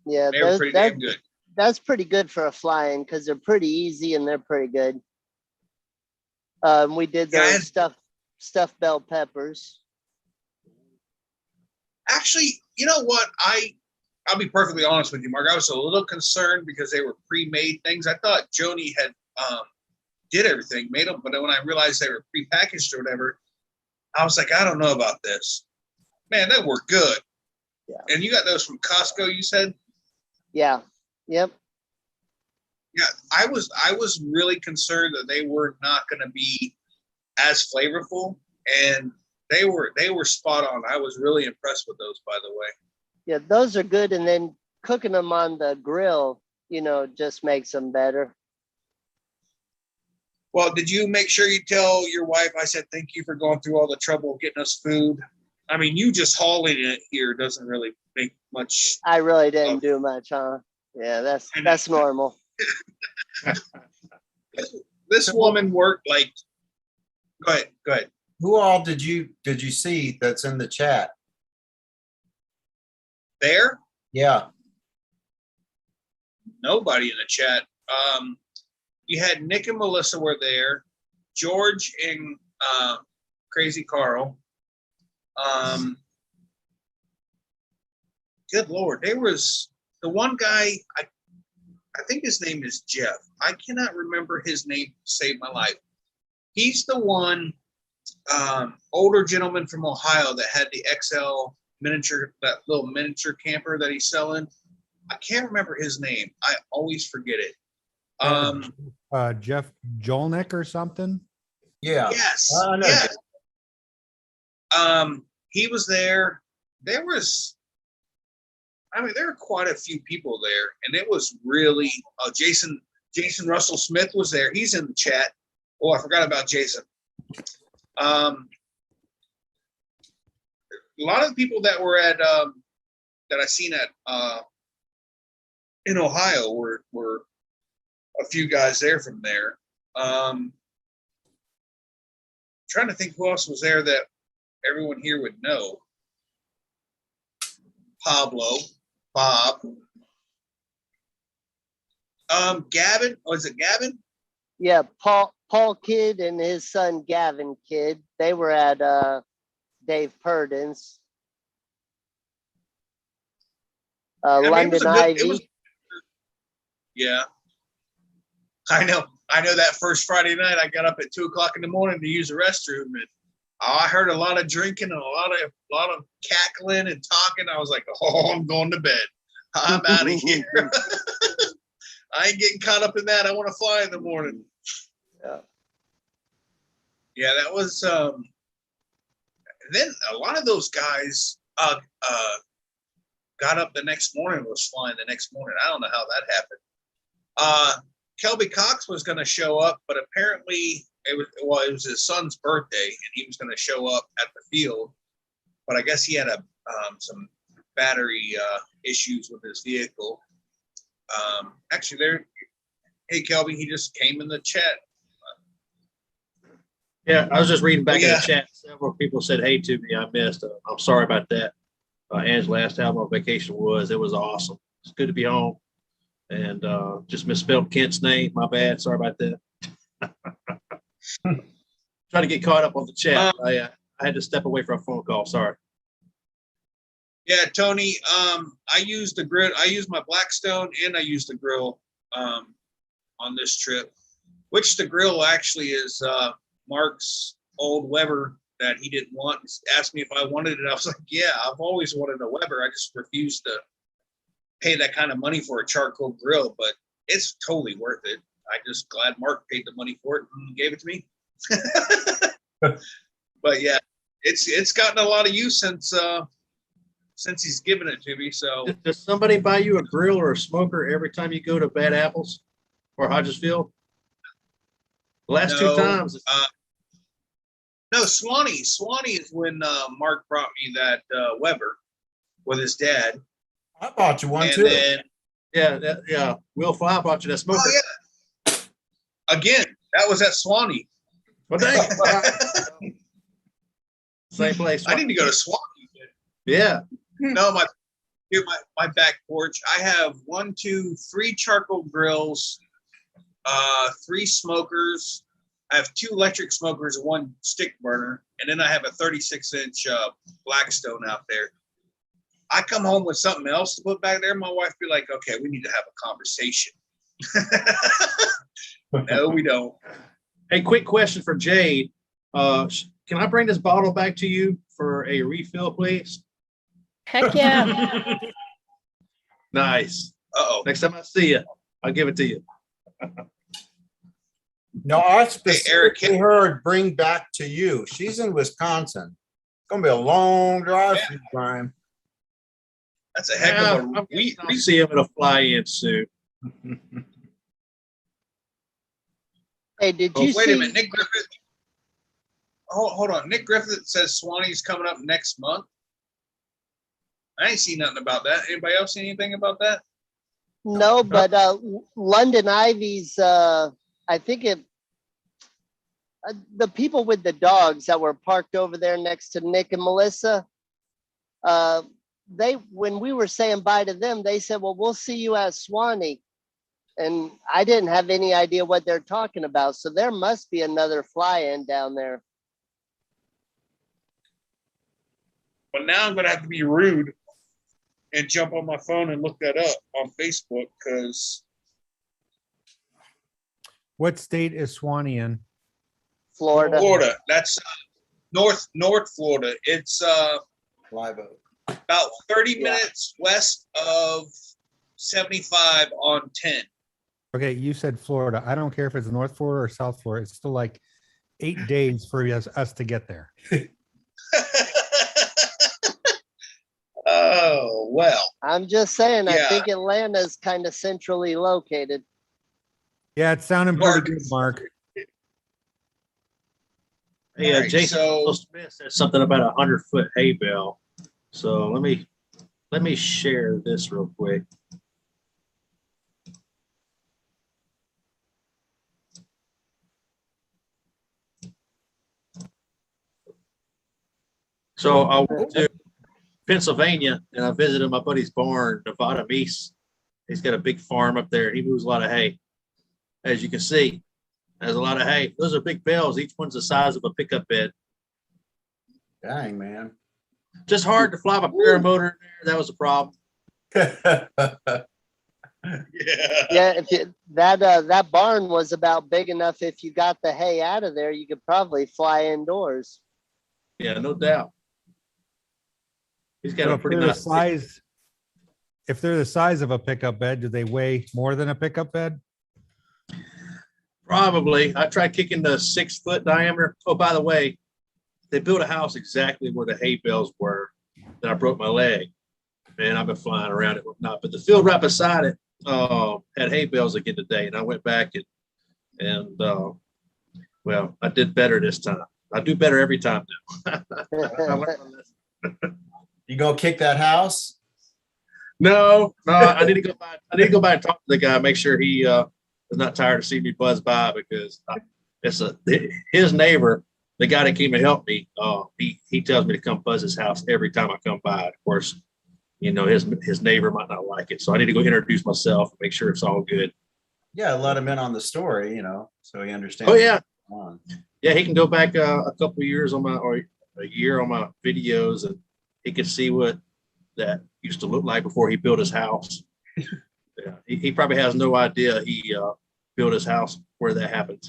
Yeah, they were pretty damn good. That's pretty good for a fly-in because they're pretty easy and they're pretty good. We did those stuffed bell peppers. Actually, you know what? I'll be perfectly honest with you, Mark. I was a little concerned because they were pre-made things. I thought Joni had did everything, made them, but then when I realized they were pre-packaged or whatever, I was like, I don't know about this. Man, they were good. Yeah. And you got those from Costco, you said? Yeah. Yep. Yeah, I was really concerned that they were not going to be as flavorful, and they were spot on. I was really impressed with those, by the way. Yeah, those are good, and then cooking them on the grill, just makes them better. Well, did you make sure you tell your wife I said thank you for going through all the trouble of getting us food? I mean, you just hauling it here doesn't really make much. I really didn't do much, huh? Yeah, that's normal. This woman worked like. Go ahead. Who all did you see that's in the chat? There? Yeah. Nobody in the chat. You had Nick and Melissa were there. George and Crazy Carl. Good Lord. There was the one guy, I think his name is Jeff. I cannot remember his name to save my life. He's the one older gentleman from Ohio that had the XL miniature, that little miniature camper that he's selling. I can't remember his name. I always forget it. Jeff Jolnick or something. Yeah. Yes. I know. Yes. He was there. There were quite a few people there, and it was really Jason Russell Smith was there. He's in the chat. Oh, I forgot about Jason. A lot of the people that were at that I seen at in Ohio were a few guys there from there. Trying to think who else was there that everyone here would know. Bob. Gavin, was it Gavin? Yeah, Paul Kidd and his son Gavin Kidd. They were at Dave Purdon's. I mean, London Ivy. Yeah. I know that first Friday night I got up at 2:00 in the morning to use the restroom, and I heard a lot of drinking and a lot of cackling and talking. I was like, oh, I'm going to bed. I'm out of here. I ain't getting caught up in that. I want to fly in the morning. Yeah, that was then a lot of those guys got up the next morning, was flying the next morning. I don't know how that happened. Kelby Cox was going to show up, but apparently it was his son's birthday, and he was going to show up at the field. But I guess he had some battery issues with his vehicle. Actually, hey Kelby, he just came in the chat. Yeah, I was just reading back in Yeah. the chat. Several people said hey to me. I missed. I'm sorry about that. Angela asked how my vacation was. It was awesome. It's good to be home. And just misspelled Kent's name. My bad. Sorry about that. Trying to get caught up on the chat. I had to step away for a phone call. Sorry. Yeah, Tony. I used the grill. I used my Blackstone, and I used the grill on this trip. Which the grill actually is Mark's old Weber that he didn't want. He asked me if I wanted it. I was like, yeah, I've always wanted a Weber. I just refused to pay that kind of money for a charcoal grill, but it's totally worth it. I just glad Mark paid the money for it and gave it to me. But yeah, it's gotten a lot of use since he's given it to me. So Does somebody buy you a grill or a smoker every time you go to Bad Apples or Hodgesfield? The last two times. No, Swanee. Swanee is when Mark brought me that Weber with his dad. I bought you one And too. then, Yeah. Will Fly bought you that smoker. oh yeah, again, that was at Swanee. Well, dang. Same place. I need to go to Swanee. Yeah. No, my back porch. I have 3 charcoal grills, 3 smokers. I have 2 electric smokers and 1 stick burner, and then I have a 36-inch Blackstone out there. I come home with something else to put back there. My wife be like, "Okay, we need to have a conversation." No, we don't. Hey, quick question for Jade. Can I bring this bottle back to you for a refill, please? Heck yeah. Nice. Uh-oh. Next time I see you, I'll give it to you. No, I Eric, specifically heard bring back to you. She's in Wisconsin. It's gonna be a long drive for you, Brian. That's a heck of a I'll see him at a fly-in soon. Hey, did Oh, you wait see? a minute, Nick Griffith. Hold on. Nick Griffith says Swanee's coming up next month. I ain't seen nothing about that. Anybody else see anything about that? No, but London Ivy's. I think it. The people with the dogs that were parked over there next to Nick and Melissa. When we were saying bye to them, they said, "Well, we'll see you at Swanee," and I didn't have any idea what they're talking about. So there must be another fly-in down there. But now I'm gonna have to be rude and jump on my phone and look that up on Facebook because What state is Swanee in? Florida. Florida. That's North Florida. It's Live oak. about 30 Yeah. minutes west of 75 on 10. Okay, you said Florida. I don't care if it's North Florida or South Florida. It's still like 8 days for us to get there. Oh, well. I'm just saying, I Yeah. think Atlanta's kind of centrally located. Yeah, it's sounding pretty Mark. good, Mark. Hey, All right, Jason so- Smith said something about a 100-foot hay bale. So let me share this real quick. So I went to Pennsylvania and I visited my buddy's barn, Nevada Meese. He's got a big farm up there. He moves a lot of hay. As you can see, there's a lot of hay. Those are big bales. Each one's the size of a pickup bed. Dang, man. Just hard to fly a paramotor in there. That was a problem. Yeah. Yeah, if you, that barn was about big enough. If you got the hay out of there, you could probably fly indoors. Yeah, no doubt. He's got So a if pretty they're the nice size, if they're the size of a pickup bed, do they weigh more than a pickup bed? Probably. I tried kicking the 6-foot diameter. Oh, by the way, they built a house exactly where the hay bales were. Then I broke my leg, and I've been flying around it, whatnot. But the field right beside it had hay bales again today, and I went back and well, I did better this time. I do better every time now. I learned my lesson. You gonna kick that house? No, I need to go by. I need to go by and talk to the guy, make sure he is not tired of seeing me buzz by, because it's his neighbor, the guy that came to help me. He tells me to come buzz his house every time I come by. Of course, you know, his neighbor might not like it, so I need to go introduce myself and make sure it's all good. Yeah, let him in on the story, you know, so he understands. Oh yeah, what's going on. yeah. He can go back a couple of years on or a year on my videos, and he can see what that used to look like before he built his house. Yeah, he probably has no idea he built his house where that happened.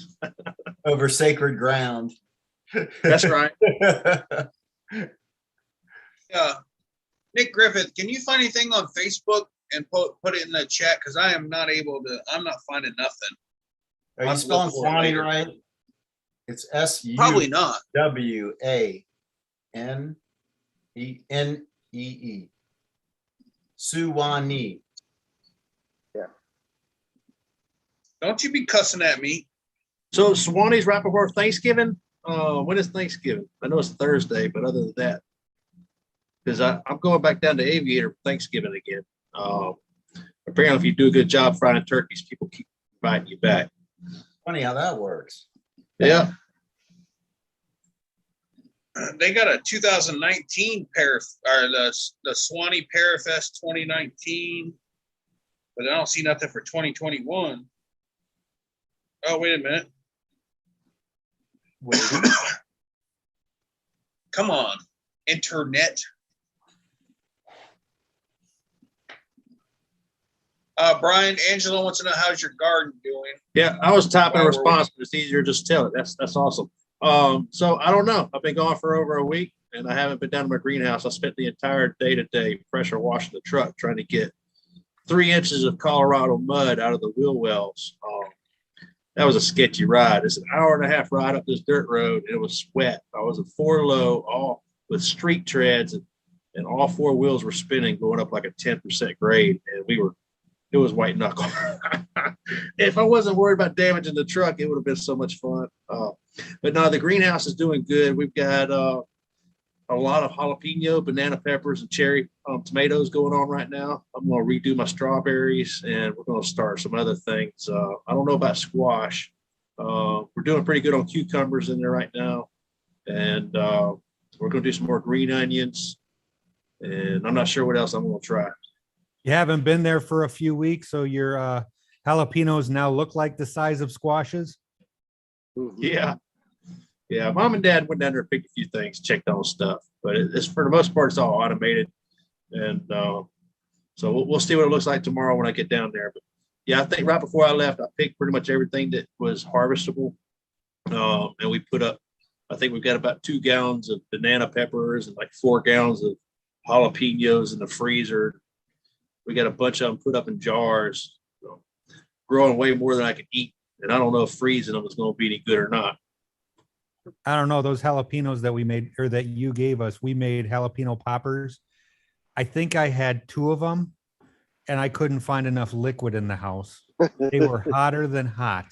Over sacred ground. That's right. Nick Griffith, can you find anything on Facebook and put it in the chat? Because I am not able to. I'm not finding nothing. Are you I'll spelling look for it Swanee later. right? It's Probably not. SUWANEE. Suwannee. Don't you be cussing at me. So Swanee's right before Thanksgiving. When is Thanksgiving? I know it's Thursday, but other than that, because I'm going back down to Aviator for Thanksgiving again. Apparently, if you do a good job frying turkeys, people keep inviting you back. Funny how that works. Yeah. They got a 2019 the Swanee Parafest 2019, but I don't see nothing for 2021. Oh, wait a minute. Wait, Come on, internet. Brian, Angela wants to know how's your garden doing. Yeah, I was typing a Wow, response, but it's easier to just tell it. That's awesome. So I don't know. I've been gone for over a week, and I haven't been down to my greenhouse. I spent the entire day today pressure washing the truck, trying to get 3 inches of Colorado mud out of the wheel wells. That was a sketchy ride. It's an hour and a half ride up this dirt road, and it was wet. I was at 4 low, all with street treads, and all 4 wheels were spinning, going up like a 10% grade, and it was white knuckle. If I wasn't worried about damaging the truck, it would have been so much fun. But no, the greenhouse is doing good. We've got a lot of jalapeno, banana peppers, and cherry tomatoes going on right now. I'm going to redo my strawberries, and we're going to start some other things. I don't know about squash. We're doing pretty good on cucumbers in there right now. And we're going to do some more green onions. And I'm not sure what else I'm going to try. You haven't been there for a few weeks, so your jalapenos now look like the size of squashes. Yeah. Yeah. Mom and Dad went down there and picked a few things, checked on stuff, but it's for the most part, it's all automated. And so we'll see what it looks like tomorrow when I get down there. But yeah, I think right before I left, I picked pretty much everything that was harvestable. And we put up I think we've got about 2 gallons of banana peppers and like 4 gallons of jalapenos in the freezer. We got a bunch of them put up in jars, so growing way more than I can eat. And I don't know if freezing them is going to be any good or not. I don't know, those jalapenos that we made or that you gave us, we made jalapeno poppers. I think I had 2 of them and I couldn't find enough liquid in the house. They were hotter than hot.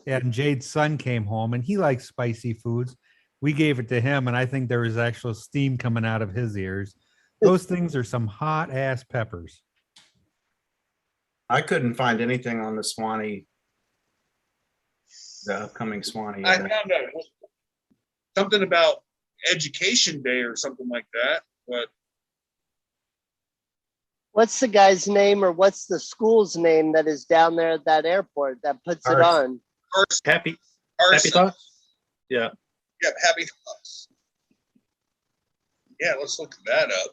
And Jade's son came home and he likes spicy foods. We gave it to him and I think there was actual steam coming out of his ears. Those things are some hot ass peppers. I couldn't find anything on the Swanee, the upcoming Swanee. I found out something about Education Day or something like that, but What's the guy's name or what's the school's name that is down there at that airport that puts it on? Happy arson. thoughts? Yeah. Yeah, Happy Thoughts. Yeah, let's look that up.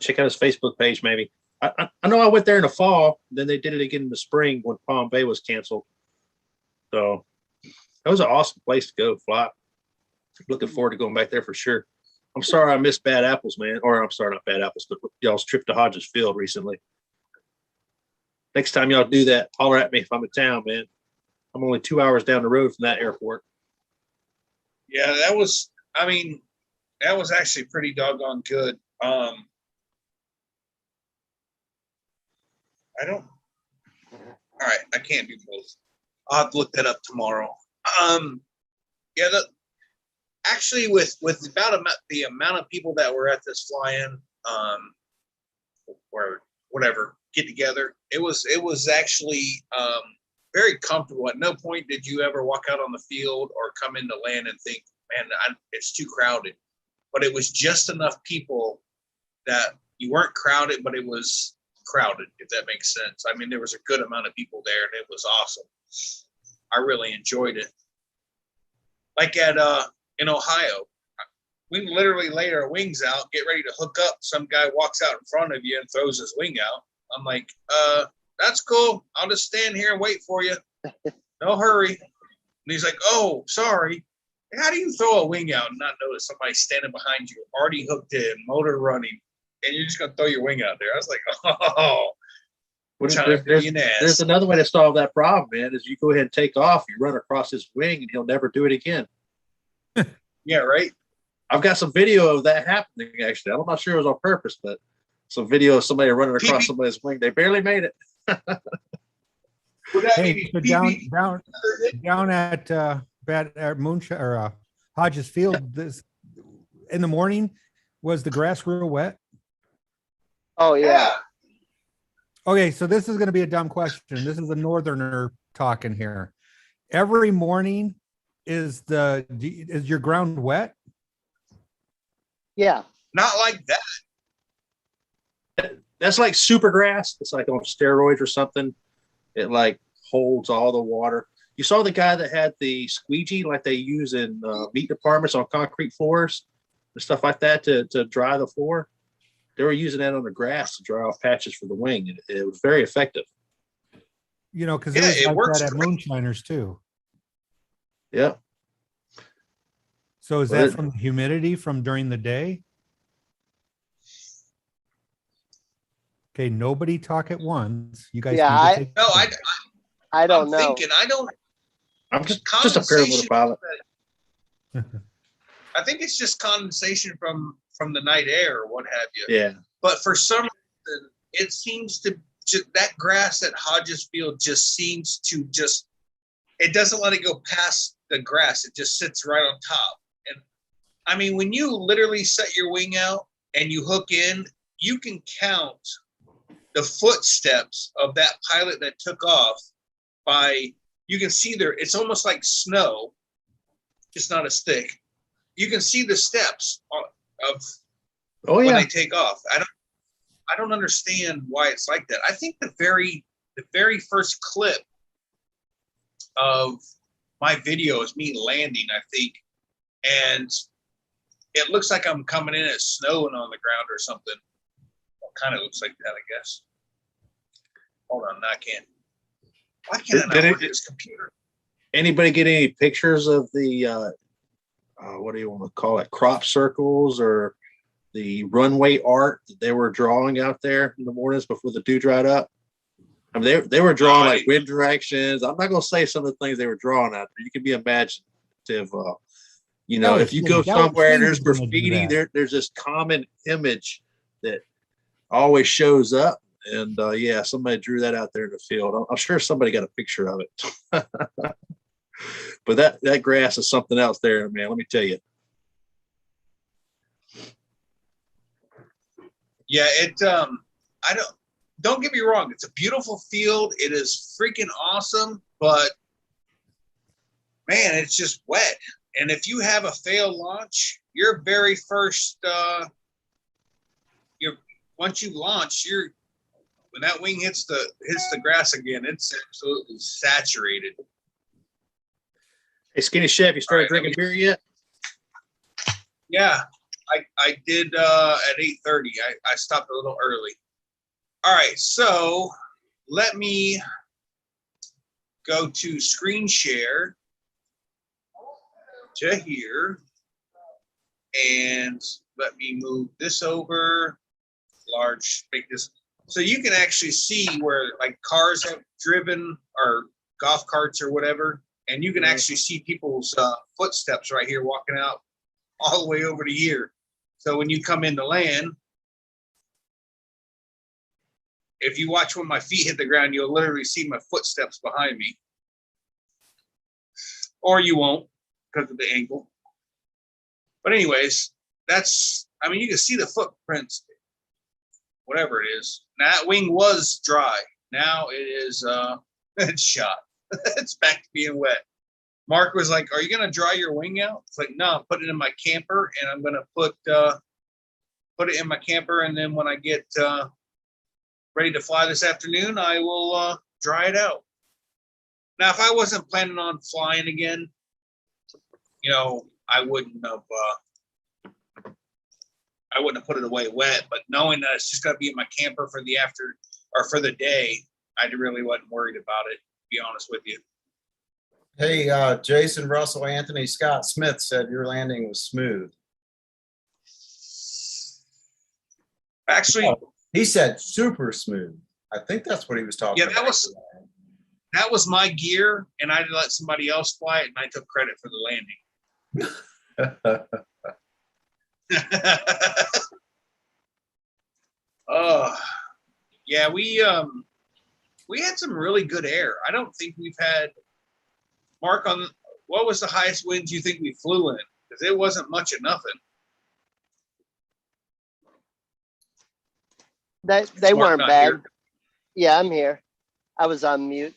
Check out his Facebook page, maybe. I know I went there in the fall, then they did it again in the spring when Palm Bay was canceled. So that was an awesome place to go fly. Looking forward to going back there for sure. I'm sorry I missed Bad Apples, man. Or I'm sorry, not Bad Apples, but y'all's trip to Hodges Field recently. Next time y'all do that, holler at me if I'm in town, man. I'm only 2 hours down the road from that airport. Yeah, that was actually pretty doggone good. All right, I can't do both. I'll have to look that up tomorrow. Yeah, actually with about the amount of people that were at this fly-in, or whatever, get together, it was actually very comfortable. At no point did you ever walk out on the field or come into land and think, man, it's too crowded. But it was just enough people that you weren't crowded, but it was crowded, if that makes sense. I mean, there was a good amount of people there and it was awesome. I really enjoyed it. Like in Ohio, we literally laid our wings out, get ready to hook up. Some guy walks out in front of you and throws his wing out. I'm like, that's cool. I'll just stand here and wait for you. No hurry. And he's like, oh, sorry. How do you throw a wing out and not notice somebody standing behind you, already hooked in, motor running, and you're just going to throw your wing out there? I was like, oh. There's another way to solve that problem, man, is you go ahead and take off, you run across his wing, and he'll never do it again. Yeah, right? I've got some video of that happening, actually. I'm not sure it was on purpose, but some video of somebody running across somebody's wing. They barely made it. Hey, so down at Moonshine or Hodges Field this in the morning, was the grass real wet? Oh yeah. Okay, so this is going to be a dumb question. This is a northerner talking here. Every morning, is your ground wet? Yeah. Not like that. That's like super grass. It's like on steroids or something. It like holds all the water. You saw the guy that had the squeegee like they use in meat departments on concrete floors and stuff like that to dry the floor. They were using that on the grass to dry off patches for the wing. And it was very effective. You know, because it works that at Moonshiners too. Yeah. So is that from the humidity from during the day? Okay, nobody talk at once. You guys. Yeah, I don't know. I'm just a parallel pilot. I think it's just condensation from the night air or what have you. Yeah. But for some reason, it seems to that grass at Hodges Field just seems to it doesn't let it go past the grass. It just sits right on top. And I mean, when you literally set your wing out and you hook in, you can count the footsteps of that pilot that took off you can see it's almost like snow, just not as thick. You can see the steps of when they take off. I don't understand why it's like that. I think the very first clip of my video is me landing, I think, and it looks like I'm coming in at snowing on the ground or something. Well, kind of looks like that, I guess. Hold on, I can't. Why can't I not work this computer? Anybody get any pictures of the what do you want to call it? Crop circles or the runway art that they were drawing out there in the mornings before the dew dried up? I mean, they were drawing like wind directions. I'm not going to say some of the things they were drawing out there. You can be imaginative. If you go somewhere and there's graffiti, there's this common image that always shows up. And yeah, somebody drew that out there in the field. I'm sure somebody got a picture of it. But that grass is something else there, man. Let me tell you. Yeah, don't get me wrong. It's a beautiful field. It is freaking awesome, but man, it's just wet. And if you have a failed launch, your very first, once you launch, when that wing hits the grass again, it's absolutely saturated. Hey, Skinny Chef, you started drinking beer yet? Yeah, I did at 8:30. I stopped a little early. All right, so let me go to screen share to here, and let me move this over, large, make this, so you can actually see where like cars have driven or golf carts or whatever, and you can actually see people's footsteps right here walking out all the way over to here. So when you come into land, if you watch when my feet hit the ground, you'll literally see my footsteps behind me. Or you won't because of the angle. But anyways, you can see the footprints, whatever it is. Now, that wing was dry. Now it is, it's shot. It's back to being wet. Mark was like, "Are you going to dry your wing out?" It's like, "No, I'm putting it in my camper, and I'm going to put it in my camper, and then when I get ready to fly this afternoon, I will dry it out." Now, if I wasn't planning on flying again, I wouldn't have put it away wet. But knowing that it's just going to be in my camper for the day, I really wasn't worried about it, to be honest with you. Hey, Jason Russell, Anthony Scott Smith said your landing was smooth. Actually, he said super smooth. I think that's what he was talking about. Yeah, that was my gear, and I let somebody else fly it, and I took credit for the landing. Oh, yeah, we had some really good air. I don't think we've had, Mark, on what was the highest winds you think we flew in? Because it wasn't much of nothing. They weren't bad. Here. Yeah, I'm here. I was on mute.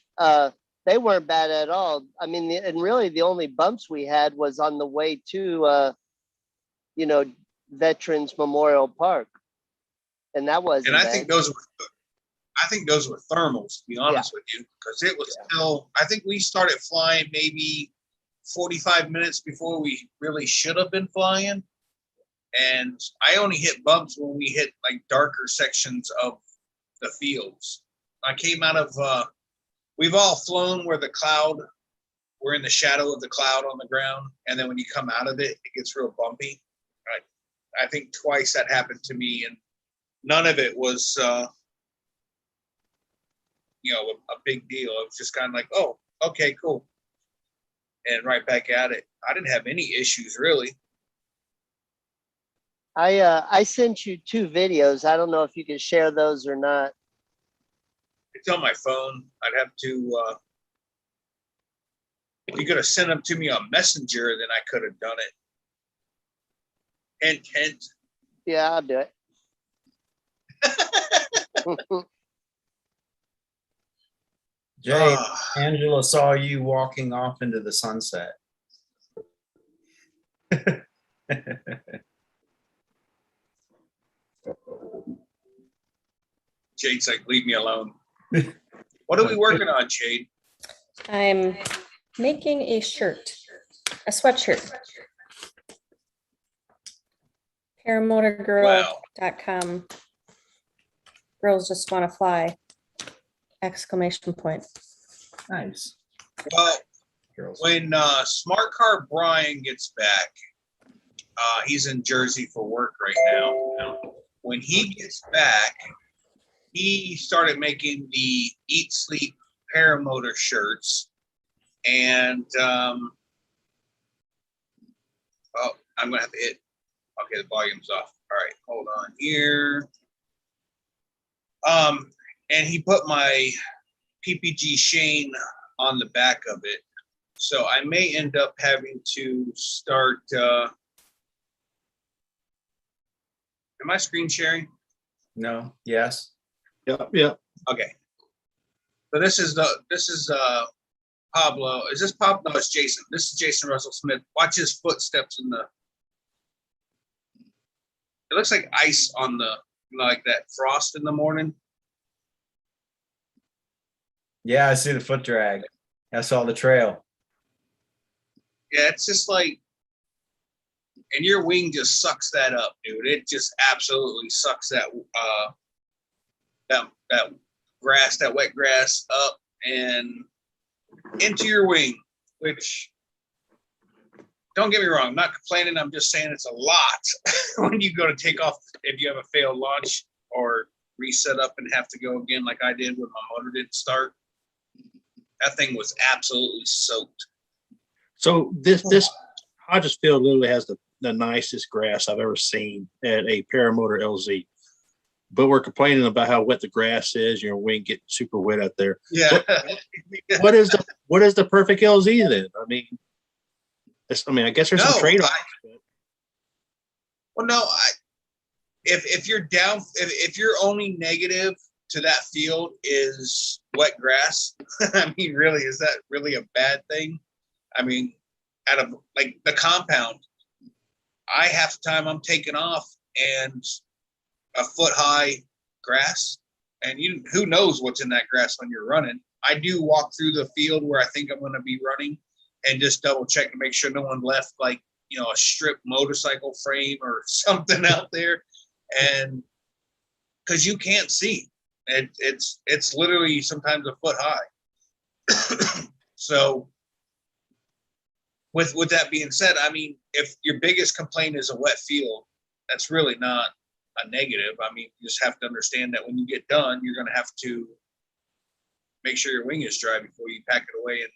They weren't bad at all. I mean, and really the only bumps we had was on the way to, Veterans Memorial Park. And that wasn't And I bad. think those were thermals, to be honest with you, because it was still, I think we started flying maybe 45 minutes before we really should have been flying. And I only hit bumps when we hit like darker sections of the fields. I came out of, we've all flown where we're in the shadow of the cloud on the ground. And then when you come out of it, it gets real bumpy. I think twice that happened to me, and none of it was, a big deal. It was just kind of like, oh, okay, cool. And right back at it. I didn't have any issues really. I sent you 2 videos. I don't know if you can share those or not. It's on my phone. I'd have to, if you could have sent them to me on Messenger, then I could have done it. Hint. Yeah, I'll do it. Jay, Angela saw you walking off into the sunset. Jade's like, leave me alone. What are we working on, Jade? I'm making a sweatshirt. Paramotorgirl.com. Girls just want to fly! ! Nice. Well, girls. When Smart Car Brian gets back, he's in Jersey for work right now. When he gets back, he started making the Eat Sleep paramotor shirts. And oh, I'm gonna have to hit. Okay, the volume's off. All right, hold on here. And he put my PPG Shane on the back of it. So I may end up having to start. Am I screen sharing? No, yes. Yep, yep. Okay. So this is Pablo. Is this Pablo? No, it's Jason. This is Jason Russell Smith. Watch his footsteps in the. It looks like ice on the, like that frost in the morning. Yeah, I see the foot drag. I saw the trail. Yeah, it's just like, and your wing just sucks that up, dude. It just absolutely sucks that that grass, that wet grass up and into your wing, which, don't get me wrong, I'm not complaining. I'm just saying it's a lot when you go to take off if you have a failed launch or reset up and have to go again like I did when my motor didn't start. That thing was absolutely soaked. So this Hodgesfield literally has the nicest grass I've ever seen at a paramotor LZ. But we're complaining about how wet the grass is, your wing getting super wet out there. Yeah. What is the perfect LZ then? I mean, I guess there's some trade-offs. Well, no, if you're down, if your only negative to that field is wet grass, I mean, really, is that really a bad thing? I mean, out of like the compound, half the time I'm taking off and a foot high grass, and who knows what's in that grass when you're running. I do walk through the field where I think I'm going to be running and just double check to make sure no one left like, a strip motorcycle frame or something out there. And because you can't see it's literally sometimes a foot high. So with that being said, I mean, if your biggest complaint is a wet field, that's really not a negative. I mean, you just have to understand that when you get done, you're going to have to make sure your wing is dry before you pack it away and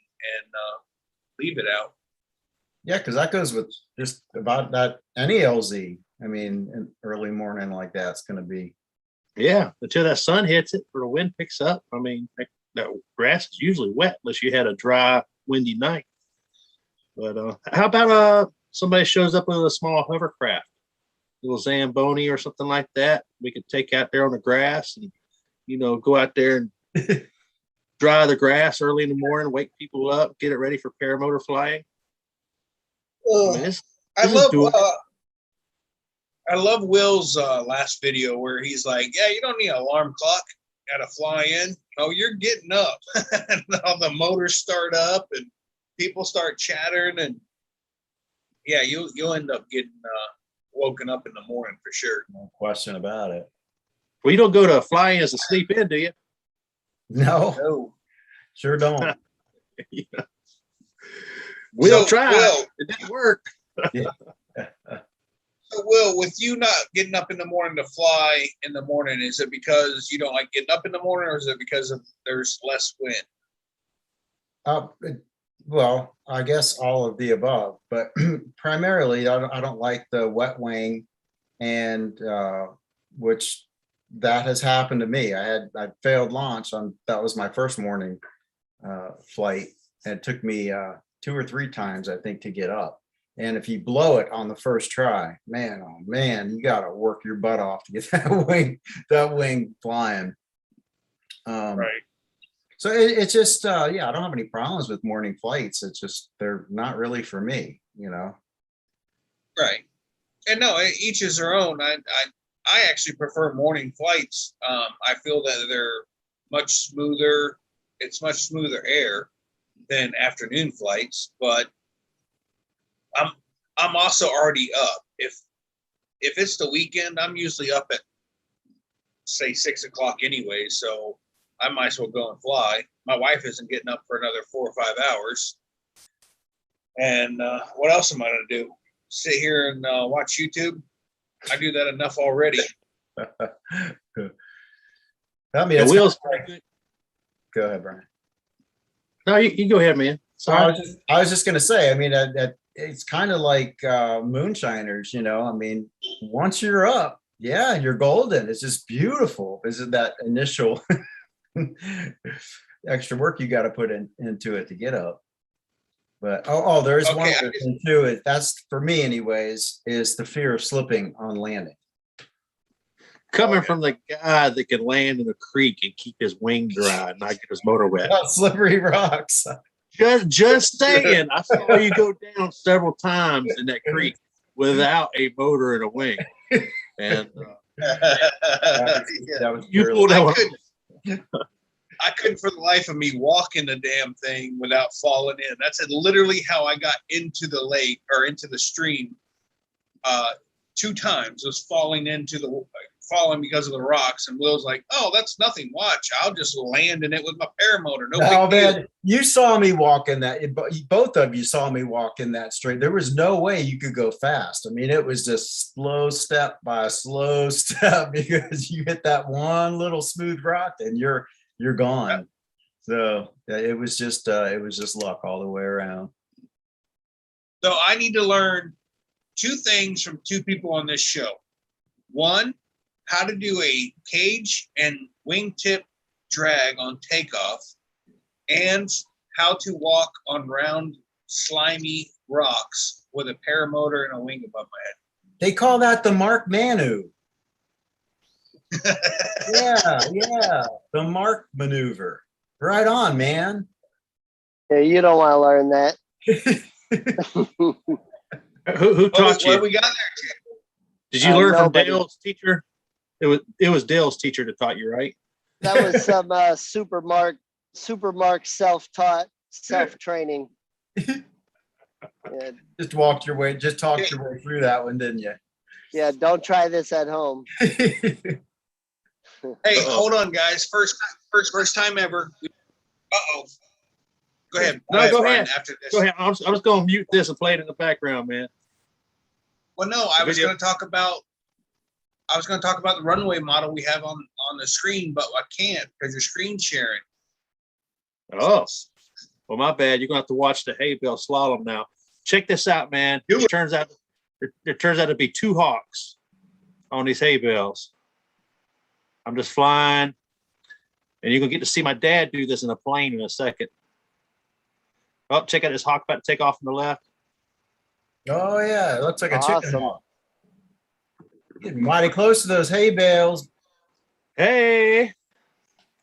leave it out. Yeah, because that goes with just about that any LZ. I mean, an early morning like that's going to be. Yeah, until that sun hits it or the wind picks up. I mean, that grass is usually wet unless you had a dry, windy night. But how about somebody shows up with a small hovercraft, little Zamboni or something like that? We could take out there on the grass and, go out there and dry the grass early in the morning, wake people up, get it ready for paramotor flying. I love Will's last video where he's like, yeah, you don't need an alarm clock at a fly in. Oh, you're getting up. And all the motors start up and people start chattering, and yeah, you'll end up getting woken up in the morning for sure. No question about it. Well, you don't go to a fly in as a sleep in, do you? No, sure don't. Yeah. We'll So, try. Will, It didn't work. Yeah. So, Will, with you not getting up in the morning to fly in the morning, is it because you don't like getting up in the morning, or is it because there's less wind? Well, I guess all of the above, but primarily I don't like the wet wing, and which that has happened to me. I failed launch that was my first morning flight, and it took me 2 or 3 times, I think, to get up. And if you blow it on the first try, man, oh man, you got to work your butt off to get that wing flying. Right. So it's just, I don't have any problems with morning flights. It's just, they're not really for me, Right. And no, each is their own. I actually prefer morning flights. I feel that they're much smoother. It's much smoother air than afternoon flights, but I'm also already up. If it's the weekend, I'm usually up at say 6 o'clock anyway, so I might as well go and fly. My wife isn't getting up for another 4 or 5 hours. And what else am I going to do? Sit here and watch YouTube? I do that enough already. I mean, The it's wheels. go ahead, Brian. No, you go ahead, man. So I Sorry. was just gonna say, I mean, it's kind of like moonshiners, you know. I mean, once you're up, yeah, you're golden. It's just beautiful. Is it that initial extra work you got to put into it to get up? But there's one Okay, other thing too. That's for me, anyways, is the fear of slipping on landing. Coming from the guy that can land in a creek and keep his wing dry and not get his motor wet. Oh, slippery rocks. Just saying, I saw you go down several times in that creek without a motor and a wing. And That was you purely- pulled I out. I couldn't for the life of me walk in the damn thing without falling in. That's literally how I got into the lake or into the stream 2 times. Was falling because of the rocks. And Will's like, "Oh, that's nothing. Watch, I'll just land in it with my paramotor. No Oh big deal." man, you saw me walk in that. Both of you saw me walk in that straight. There was no way you could go fast. I mean, it was just slow step by slow step because you hit that one little smooth rock and you're gone. So it was just luck all the way around. So I need to learn 2 things from 2 people on this show. One, how to do a cage and wingtip drag on takeoff, and how to walk on round, slimy rocks with a paramotor and a wing above my They call that the Mark Manu. head. Yeah, the Mark maneuver. Right on, man. Yeah, you don't want to learn that. Who taught What you? we got there, Jim? Did you learn from nobody. Dale's teacher? It was Dale's teacher that taught you, right? That was some Supermark self-taught, self-training. Yeah, Just talked your way through that one, didn't you? yeah, don't try this at home. Hey, hold on, guys. First time ever. Uh-oh. Go ahead. No, go Brian, ahead. after this. Go ahead. I'm just going to mute this and play it in the background, man. Well, no, I was Video. going to talk about the runway model we have on the screen, but I can't because you're screen sharing. Oh, well, my bad. You're going to have to watch the Hay Bale Slalom now. Check this out, man. Do It turns out to be 2 hawks on these hay bales. I'm just flying, and you're going to get to see my dad do this in a plane in a second. Oh, check out this hawk about to take off on the left. Oh yeah, it looks like a chicken Awesome. hawk. Getting mighty close to those hay bales. Hey.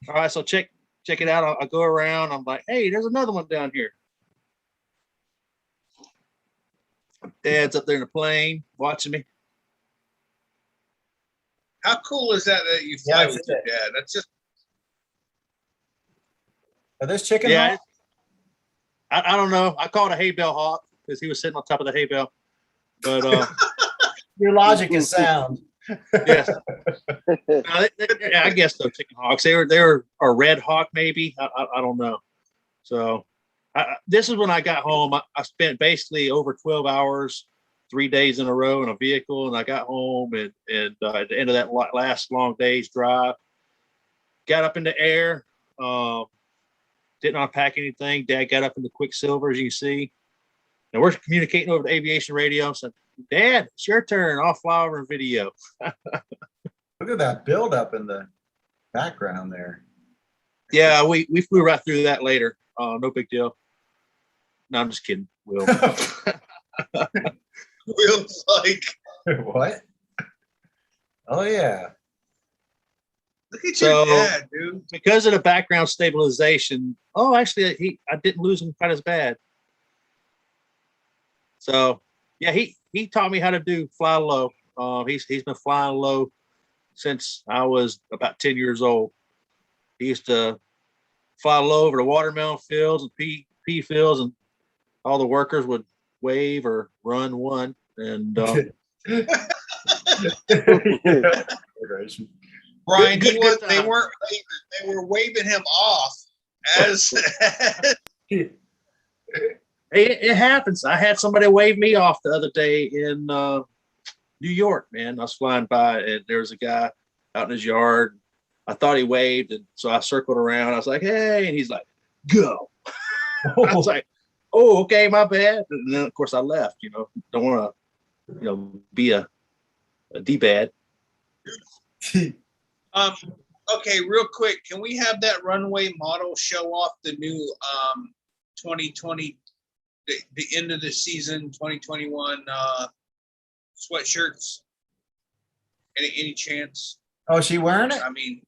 All right, so check it out. I'll go around. I'm like, hey, there's another one down here. Dad's up there in the plane watching me. How cool is that you fly Yeah, with it's your it. dad? That's just Are those chicken Yeah. hawks? I don't know. I called a hay bale hawk because he was sitting on top of the hay bale. But Your logic is sound. yes. Yeah, I guess those chicken hawks. They were a red hawk, maybe. I don't know. So this is when I got home. I spent basically over 12 hours, 3 days in a row in a vehicle, and I got home and at the end of that last long day's drive, got up in the air. Didn't unpack anything. Dad got up in the Quicksilver, as you can see. And we're communicating over the aviation radio. So, Dad, it's your turn. I'll fly over in video. Look at that buildup in the background there. Yeah, we flew right through that later. No big deal. No, I'm just kidding. Will. Will's like, What? Oh yeah. look at So- your dad, dude. Because of the background stabilization. Oh, actually, I didn't lose him quite as bad. So yeah, he taught me how to do fly low. He's been flying low since I was about 10 years old. He used to fly low over the watermelon fields and pea fields, and all the workers would wave or run one. And Brian, Good they time. weren't. They were waving him off as Hey, it happens. I had somebody wave me off the other day in New York, man. I was flying by and there was a guy out in his yard. I thought he waved, and so I circled around. I was like, "Hey," and he's like, "Go." I was like, "Oh, okay, my bad." And then of course I left. Don't want to, be a D-bad. Okay, real quick, can we have that runway model show off the new 2020, the end of the season 2021 sweatshirts? Any chance? Oh, is she wearing it? I mean,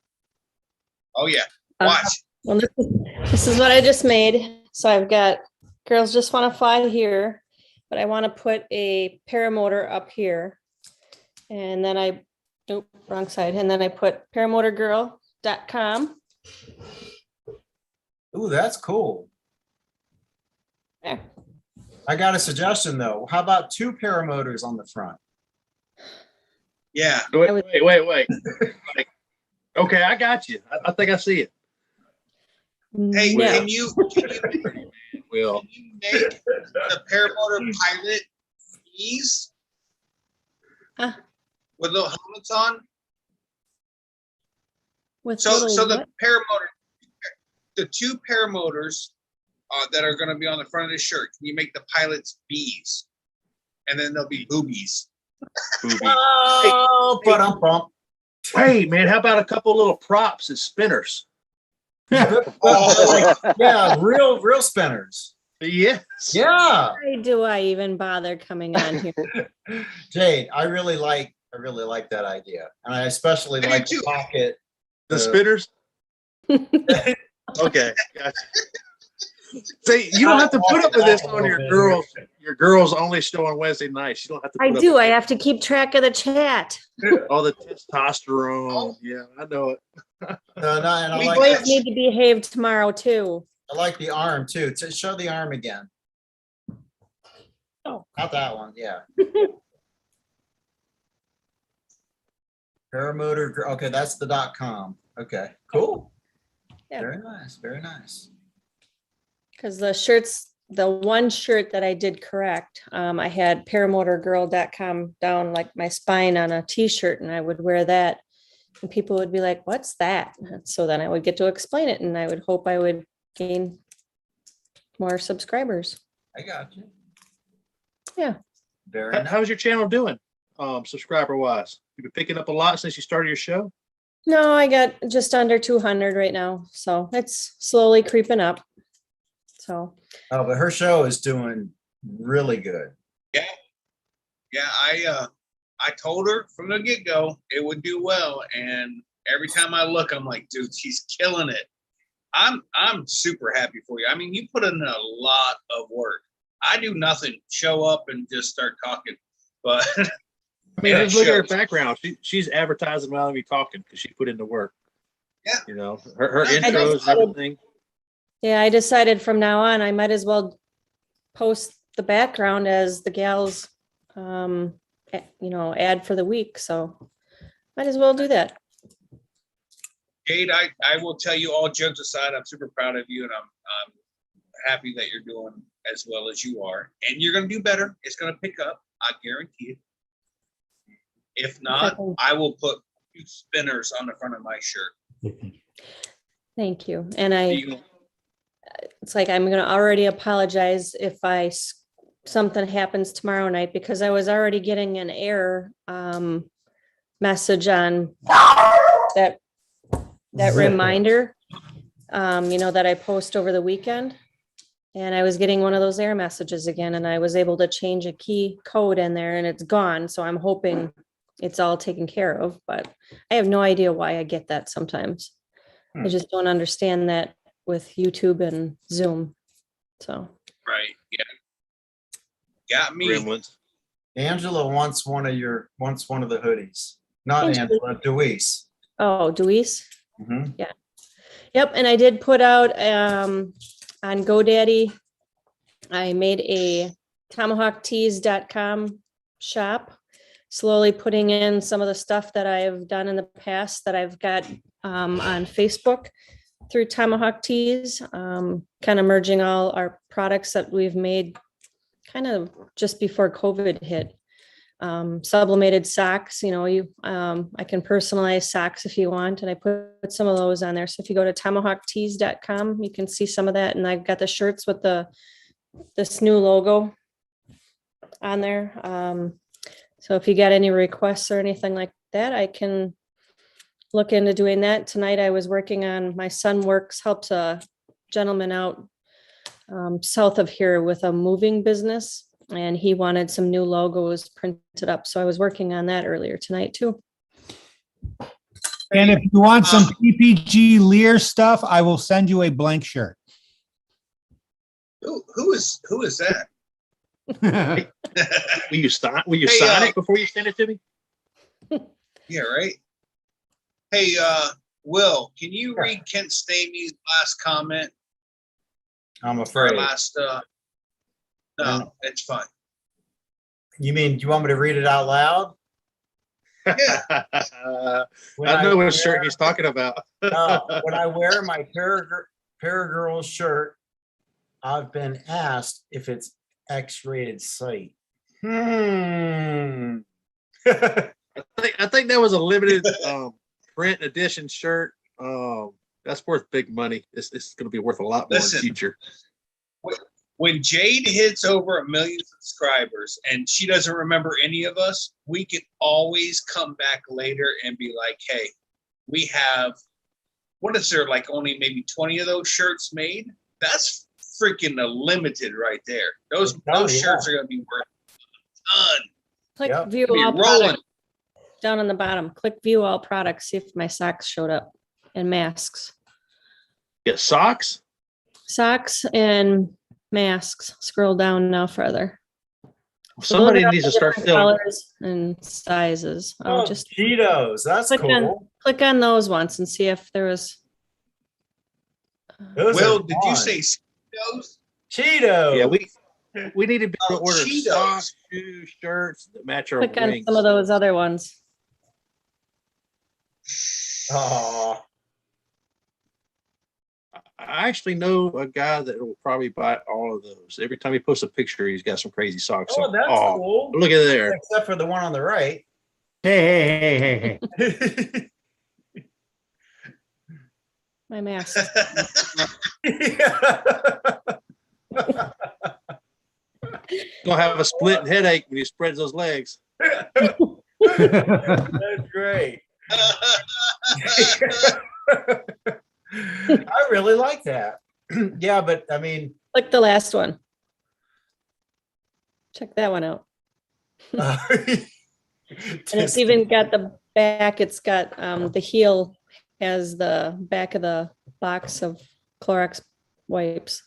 oh yeah, watch. Well, this is what I just made. So I've got girls just want to fly here, but I want to put a paramotor up here. And then nope, wrong side. And then I put paramotorgirl.com. Ooh, that's cool. There. I got a suggestion though. How about 2 paramotors on the front? Yeah. Wait. Like, okay, I got you. I think I see it. Hey, No. can you Will. make the paramotor pilot ease Huh? with little helmets on? With So little the what? paramotor, the 2 paramotors that are going to be on the front of the shirt, can you make the pilots bees? And then there'll be boobies. Oh, but I'm bump. Hey, man, how about a couple little props as spinners? Yeah, real spinners. Yes. Yeah. Why do I even bother coming on here? Jade, I really like that idea. And I especially I do like the too. pocket. The spinners? Okay. Gotcha. See, you don't have to put up with this on your girls. Your girls only show on Wednesday nights. You don't have to I put do. up I have to keep track of the chat. with all the testosterone. Yeah, I know it. No, and I We like Boys need to behave tomorrow too. I like the arm too. Show the arm again. Oh. Not that one. Yeah. Paramotor. Okay, that's the .com. Okay, cool. Yeah. Very nice. Very nice. Because the one shirt that I did correct, I had paramotorgirl.com down like my spine on a t-shirt, and I would wear that. And people would be like, "What's that?" So then I would get to explain it, and I would hope I would gain more subscribers. I got you. Yeah. Very nice. How's your channel doing, subscriber wise? You've been picking up a lot since you started your show. No, I got just under 200 right now. So it's slowly creeping up. So Oh, but her show is doing really good. Yeah, I told her from the get-go it would do well, and every time I look, I'm like, dude, she's killing it. I'm super happy for you. I mean, you put in a lot of work. I do nothing, show up and just start talking. But I mean, Yeah, just look at her shows. background. She's advertising while me talking because she put in the work. Yeah. Her I intros just- and everything. yeah, I decided from now on, I might as well post the background as the gal's, ad for the week. So might as well do that. Jade, I will tell you, all jokes aside, I'm super proud of you, and I'm happy that you're doing as well as you are. And you're going to do better. It's going to pick up. I guarantee it. If not, I will put 2 spinners on the front of my shirt. Thank you. And You- it's like, I'm going to already apologize if something happens tomorrow night, because I was already getting an error message on that reminder, that I post over the weekend. And I was getting one of those error messages again, and I was able to change a key code in there and it's gone. So I'm hoping it's all taken care of, but I have no idea why I get that sometimes. I just don't understand that with YouTube and Zoom. So. Right. Yeah. Got me. Gremlins. Angela wants one of the hoodies. Not Angela. Angela, Deweese. Oh, Deweese. Mhm. Yep. And I did put out on GoDaddy, I made a tomahawktees.com shop, slowly putting in some of the stuff that I've done in the past that I've got on Facebook. through Tomahawk Teas, kind of merging all our products that we've made kind of just before COVID hit. Sublimated socks, you know, I can personalize socks if you want, and I put some of those on there. So if you go to tomahawktees.com, you can see some of that. And I've got the shirts with this new logo on there. So if you got any requests or anything like that, I can look into doing that. Tonight I was working on, my son helps a gentleman out south of here with a moving business, and he wanted some new logos printed up. So I was working on that earlier tonight too. And if you want some PPG Lear stuff, I will send you a blank shirt. Who is that? Will you sign Hey, it before you send it to me? Yeah, right. Hey, Will, can you read Kent Stamey's last comment? I'm Or afraid. last, no, it's fine. You mean, do you want me to read it out loud? Yeah. When I know wear- what shirt he's talking about. when I wear my Paragirl shirt, I've been asked if it's X-rated site. I think that was a limited print edition shirt. That's worth big money. It's going to be worth a lot more in Listen. the future. When Jade hits over 1 million subscribers and she doesn't remember any of us, we can always come back later and be like, hey, we have, what is there, like only maybe 20 of those shirts made? That's freaking a limited right there. Those shirts are going to be worth a ton. Click Yep. view Be all rolling. products down on the bottom. Click view all products, see if my socks showed up, and masks. Get socks. Socks and masks. Scroll down now further. So Somebody those are all needs to the start different selling. colors and sizes. Oh, I'll just Cheetos. That's cool. click on those once and see if there was. Those Will, are did you fun. say Cheetos? Cheetos? Yeah, we need to be able to order Cheetos. socks, shoes, shirts that match our Click on wings. some of those other ones. Oh, I actually know a guy that will probably buy all of those. Every time he posts a picture, he's got some crazy socks oh, on. that's Oh, cool. look at there. Except for the one on the right. Hey. My mask. Gonna have a split headache when he spreads those legs. That's great. I really like that. Yeah, but I mean, Click the last one. Check that one out. And it's even got the back. It's got the heel has the back of the box of Clorox wipes.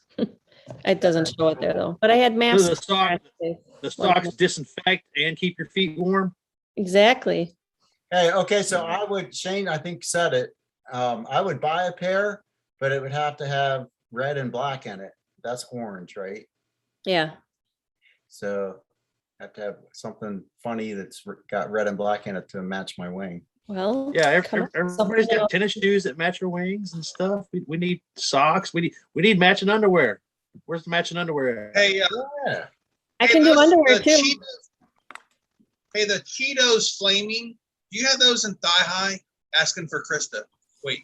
It doesn't show it there though. But I had masks. The socks disinfect and keep your feet warm. Exactly. Hey, okay, so I would, Shane, I think said it. I would buy a pair, but it would have to have red and black in it. That's orange, right? Yeah. So have to have something funny that's got red and black in it to match my wing. Well. Yeah, come up with everybody's something got tennis shoes that match your wings and stuff. We need socks. We need matching underwear. Where's the matching underwear? Hey, Yeah. I can do underwear too. Hey, the Cheetos Flaming, do you have those in thigh high? Asking for Krista. Wait.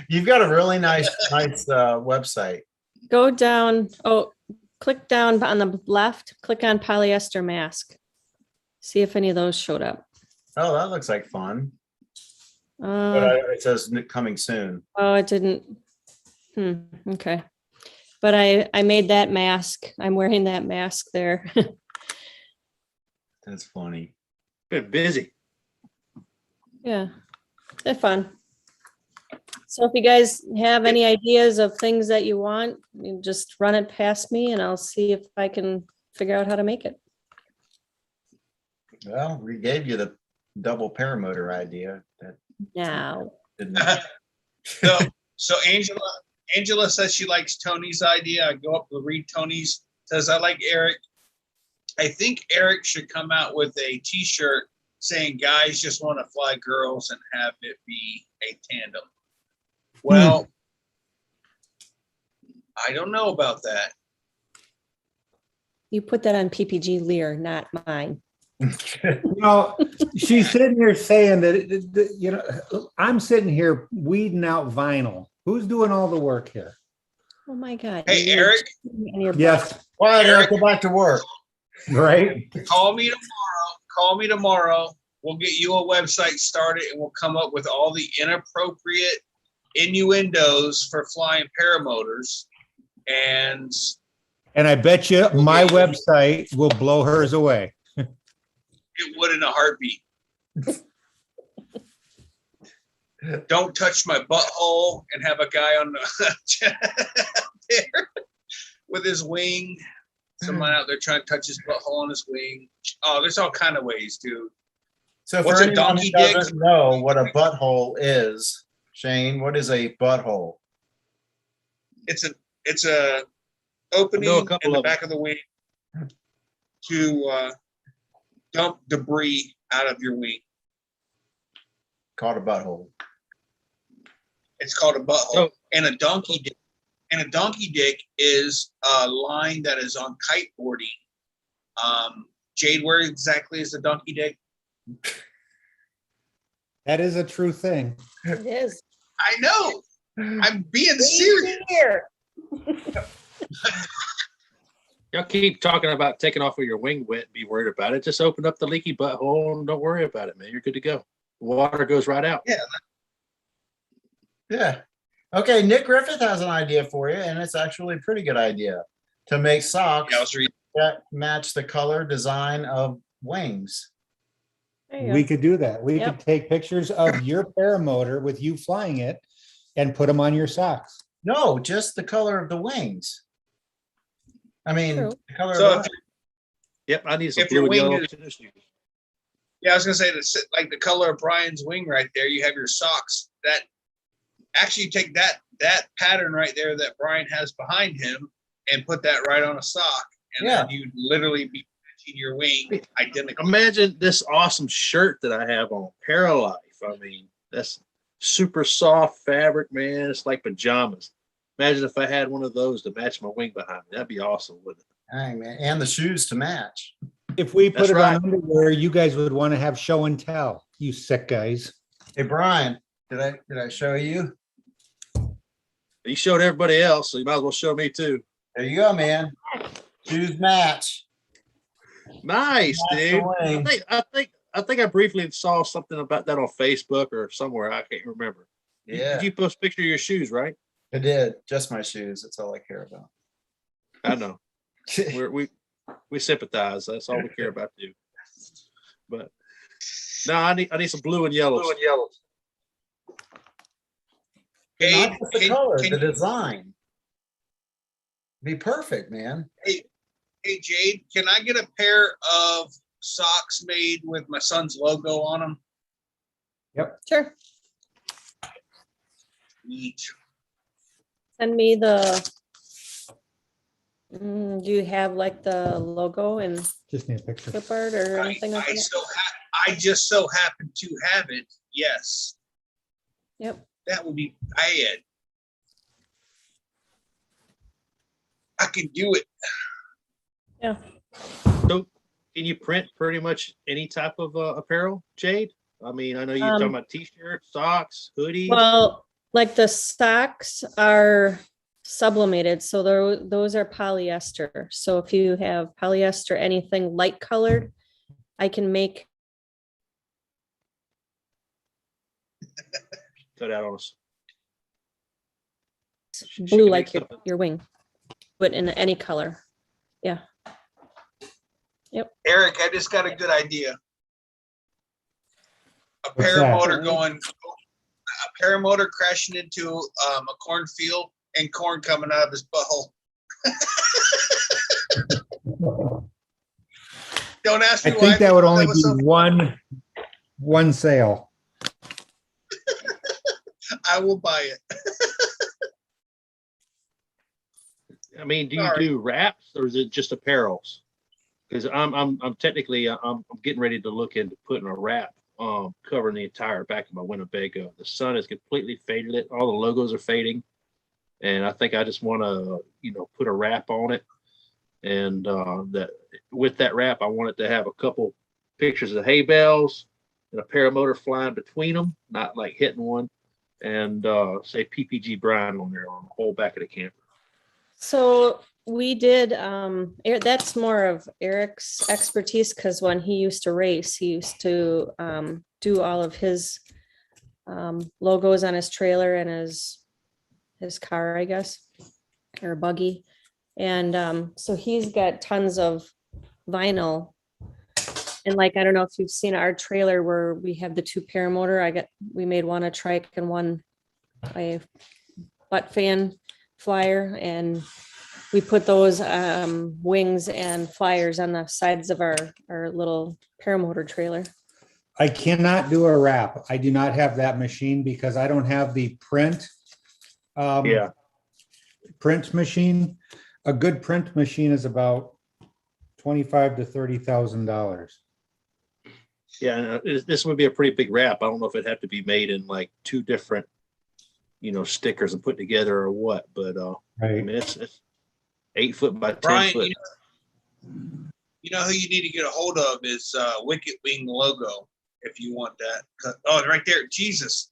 You've got a really nice website. Go down. Oh, click down on the left. Click on polyester mask. See if any of those showed up. Oh, that looks like fun. But it says coming soon. Oh, it didn't. Okay. But I made that mask. I'm wearing that mask there. That's funny. Been busy. Yeah, they're fun. So if you guys have any ideas of things that you want, you just run it past me and I'll see if I can figure out how to make it. Well, we gave you the double paramotor idea. That Now, didn't. So Angela says she likes Tony's idea. I go up to read Tony's, says I like Eric. I think Eric should come out with a t-shirt saying guys just want to fly girls and have it be a tandem. Well, I don't know about that. You put that on PPG Lear, not mine. She's sitting here saying that, I'm sitting here weeding out vinyl. Who's doing all the work here? Oh my God. Hey, you were Eric. in your Yes, butt. All right, Eric. Eric, go back to work. right? Call me tomorrow. Call me tomorrow. We'll get you a website started and we'll come up with all the inappropriate innuendos for flying paramotors. And And I bet you my website will blow hers away. it would in a heartbeat. Don't touch my butthole and have a guy on the there with his wing. Someone out there trying to touch his butthole on his wing. Oh, there's all kind of ways, dude. So What's for a anyone donkey who dick? doesn't know what a butthole is, Shane, what is a butthole? It's a opening I know a couple in the of them. back of the wing to dump debris out of your wing. Called a butthole. It's called a butthole. Oh. And a donkey dick. And a donkey dick is a line that is on kiteboarding. Jade, where exactly is the donkey dick? That is a true thing. It is. I know. I'm being serious. Here. Y'all keep talking about taking off with your wing wet and be worried about it. Just open up the leaky butthole and don't worry about it, man. You're good to go. Water goes right out. Yeah. Okay, Nick Griffith has an idea for you, and it's actually a pretty good idea to make socks Yeah, I was reading. that match the color design of wings. There you We go. could do that. We Yep. could take pictures of your paramotor with you flying it and put them on your socks. No, just the color of the wings. I mean, True. the color So of if the Yep, I need some If your blue and wing yellow is- tennis shoes. Yeah, I was gonna say like the color of Brian's wing right there. You have your socks. That actually you take that pattern right there that Brian has behind him and put that right on a sock, and then you'd literally be matching your wing identical. Imagine this awesome shirt that I have on, Paralife. I mean, that's super soft fabric, man. It's like pajamas. Imagine if I had one of those to match my wing behind me. That'd be awesome, wouldn't it? Dang, man, and the shoes to match. If we put That's it right. on underwear, you guys would want to have show and tell, you sick guys. Hey, Brian, did I show you? You showed everybody else, so you might as well show me too. There you go, man. Shoes match. Nice, Match the dude. wing. I think I briefly saw something about that on Facebook or somewhere. I can't remember. Yeah, Did you post a picture of your shoes, right? I did. Just my shoes. That's all I care about. I know. We sympathize. That's all we care about you. But no, I need some blue and yellows. Hey, Not just the color, the design. Be perfect, man. hey, Jade, can I get a pair of socks made with my son's logo on them? Sure. Neat. Send me do you have like the logo and Just need a picture. clip art or anything like that? I just so happen to have it. Yes, Yep. that would be bad. I can do it. Yeah. So can you print pretty much any type of apparel, Jade? I mean, I know you're talking about t-shirts, socks, hoodies. Well, like the socks are sublimated, so those are polyester. So if you have polyester, anything light colored, I can make. Cut out on us. She Blue can like make your, something. your wing, but in any color. Yeah. Eric, I just got a good idea. A What's that? paramotor crashing into a cornfield and corn coming out of his butthole. Don't ask I me why. think that would only was be so- one sale. I will buy it. I mean, do you Sorry. do wraps or is it just apparels? Because I'm technically I'm getting ready to look into putting a wrap covering the entire back of my Winnebago. The sun has completely faded it. All the logos are fading, and I think I just want to put a wrap on it. And that with that wrap, I want it to have a couple pictures of hay bales and a paramotor flying between them, not like hitting one, and say PPG Brian on there on the whole back of the camper. So we did, that's more of Eric's expertise, because when he used to race, he used to do all of his logos on his trailer and his car, I guess, or buggy. And so he's got tons of vinyl. And like, I don't know if you've seen our trailer where we have the 2 paramotor. We made one a trike and one a butt fan flyer, and we put those wings and flyers on the sides of our little paramotor trailer. I cannot do a wrap. I do not have that machine because I don't have the print. Print machine. A good print machine is about $25,000 to $30,000. Yeah, this would be a pretty big wrap. I don't know if it'd have to be made in like 2 different, stickers and put together or what. But Right. I mean, it's 8 foot by 10 Brian, foot. you know who you need to get a hold of is Wicked Wing logo if you want that. Oh, right there, Jesus.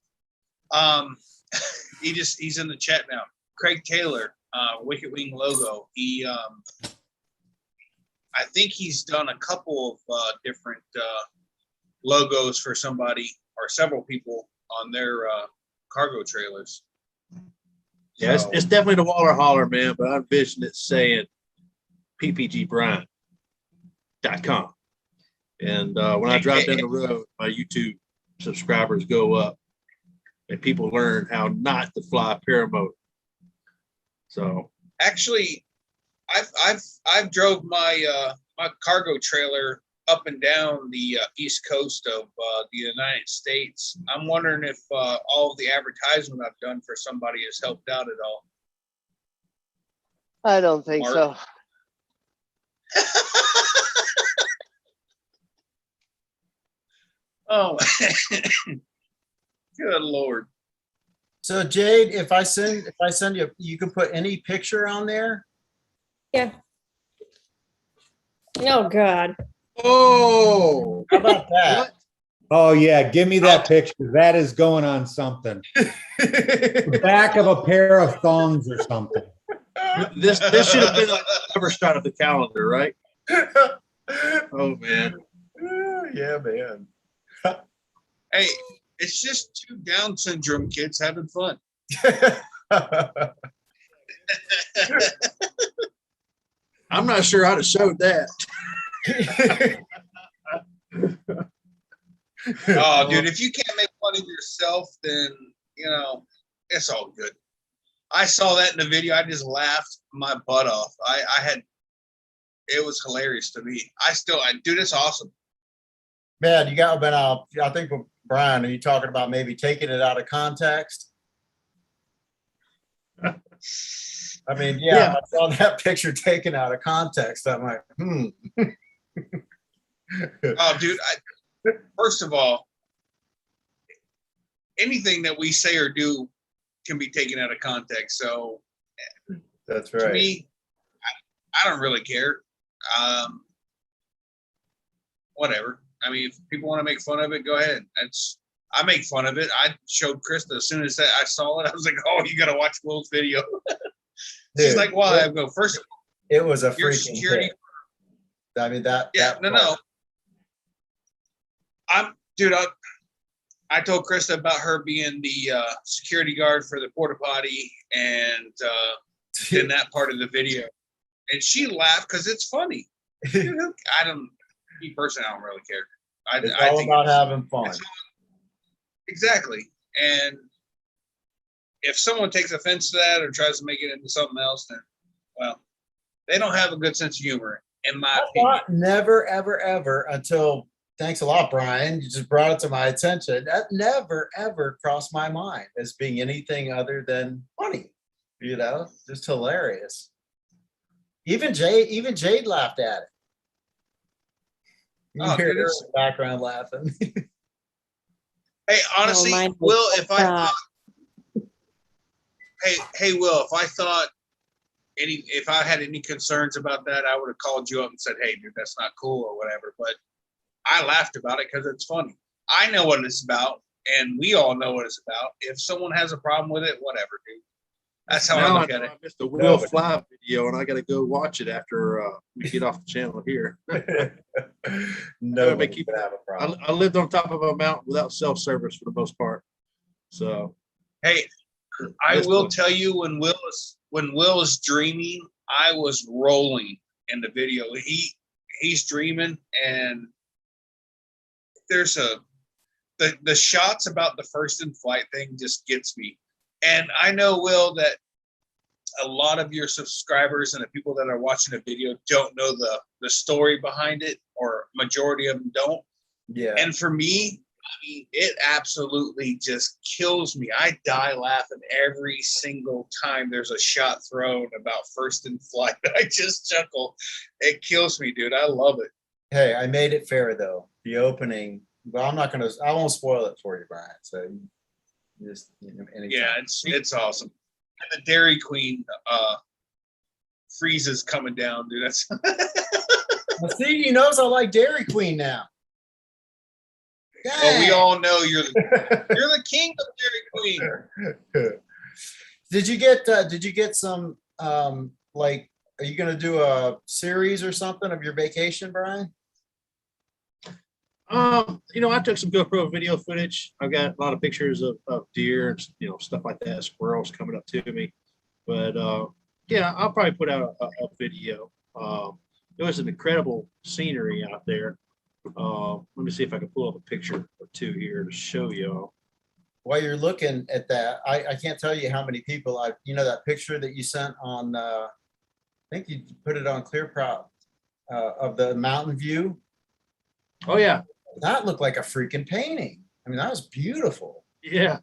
He's in the chat now. Craig Taylor, Wicked Wing logo. He, I think he's done a couple of different logos for somebody or several people on their cargo trailers. Yeah, So- it's definitely the Waller Holler, man, but I envision it saying ppgbrian.com. And when I drive down the road, my YouTube subscribers go up and people learn how not to fly a paramotor. So Actually, I've drove my my cargo trailer up and down the east coast of the United States. I'm wondering if all of the advertisement I've done for somebody has helped out at all. I don't think Mark? so. Oh, good Lord. So Jade, if I send you, you can put any picture on there. Yeah. Oh, God. oh, How about that? what? Oh yeah, give me that picture. That is going on something. The back of a pair of thongs or something. This should have been like the cover shot of the calendar, right? Oh man. Yeah, man. Hey, it's just 2 Down syndrome kids having fun. I'm not sure how to show that. Oh, dude, if you can't make fun of yourself, then, it's all good. I saw that in the video. I just laughed my butt off. It was hilarious to me. Dude, it's awesome. Man, you got, but I think with Brian, are you talking about maybe taking it out of context? I mean, yeah, I saw that picture taken out of context. I'm like, Oh, dude, first of all, anything that we say or do can be taken out of context. So That's to right. me, I don't really care. Whatever. I mean, if people want to make fun of it, go ahead. I make fun of it. I showed Krista as soon as I saw it. I was like, "Oh, you got to watch Will's video." She's Dude, like, "Why?" I go, "First of all, it was a your freaking security." hit. I mean, that. Yeah, that no. I told Krista about her being the security guard for the porta potty and in that part of the video, and she laughed because it's funny. Dude, me personally, I don't really care. It's I all think about it's- having fun. it's exactly. And if someone takes offense to that or tries to make it into something else, then, well, they don't have a good sense of humor, in my I opinion. thought never, ever, ever until, thanks a lot, Brian. You just brought it to my attention. That never, ever crossed my mind as being anything other than funny, just hilarious. Even Jade laughed at it. You Oh, hear dude, her in it's- the background laughing. Hey, honestly, mine was Will, if I stop. thought, hey, Will, if I thought if I had any concerns about that, I would have called you up and said, hey, dude, that's not cool or whatever. But I laughed about it because it's funny. I know what it's about, and we all know what it's about. If someone has a problem with it, whatever, dude. That's how I Now look at it. I missed the Will Fly video, and I got to go watch it after we get off the channel here. No, make you- have a problem. I lived on top of a mountain without self-service for the most part. So Hey, I That's will cool. tell you when Will is dreaming, I was rolling in the video. He's dreaming, and there's the shots about the first in flight thing just gets me. And I know, Will, that a lot of your subscribers and the people that are watching the video don't know the story behind it, or majority of them don't. Yeah. And for me, I mean, it absolutely just kills me. I die laughing every single time there's a shot thrown about first in flight. I just chuckle. It kills me, dude. I love it. Hey, I made it fair though. The opening. Well, I won't spoil it for you, Brian. So you just anytime. Yeah, it's awesome. And the Dairy Queen freezes coming down, dude. That's Well, see, you notice I like Dairy Queen now. well, we Dang. all know you're the king of Dairy Queen. Did you get some like, are you gonna do a series or something of your vacation, Brian? I took some GoPro video footage. I've got a lot of pictures of deer and stuff like that, squirrels coming up to me. But yeah, I'll probably put out a video. It was an incredible scenery out there. Let me see if I can pull up a picture or two here to show you. While you're looking at that, I can't tell you how many people that picture that you sent on I think you put it on ClearProp of the mountain view. Oh yeah, That looked like a freaking painting. I mean, that was beautiful. yeah.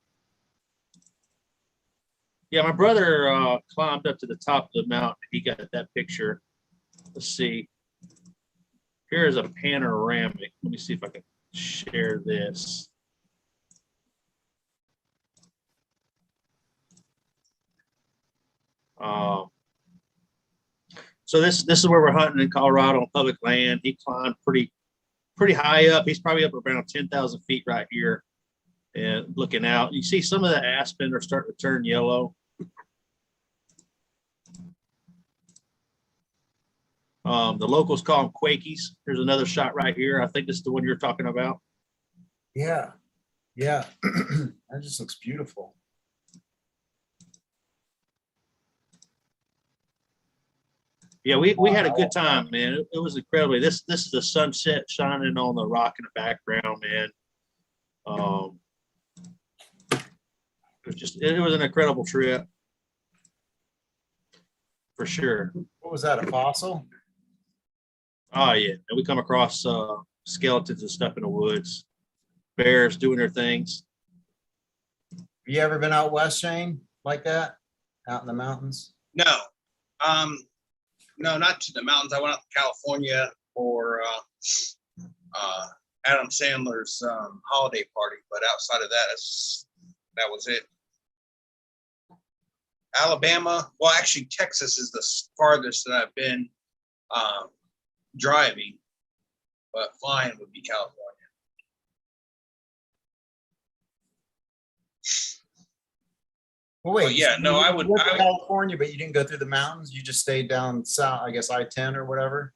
Yeah, my brother climbed up to the top of the mountain. He got that picture. Let's see. Here's a panoramic. Let me see if I can share this. So this is where we're hunting in Colorado on public land. He climbed pretty high up. He's probably up around 10,000 feet right here. And looking out, you see some of the aspen are starting to turn yellow. The locals call them Quakies. There's another shot right here. I think this is the one you're talking about. Yeah. Yeah. That just looks beautiful. Yeah, we had a good time, man. It was incredible. This is the sunset shining on the rock in the background, man. It was an incredible trip for sure. What was that, a fossil? Oh yeah, and we come across skeletons and stuff in the woods, bears doing their things. Have you ever been out west, Shane, like that? Out in the mountains? No, no, not to the mountains. I went out to California for Adam Sandler's holiday party, but outside of that, that was it. Alabama, well, actually, Texas is the farthest that I've been driving, but flying would be California. Well, wait. Well, yeah, so no, you I would- went to California, but you didn't go through the mountains. You just stayed down south, I guess I-10 or whatever.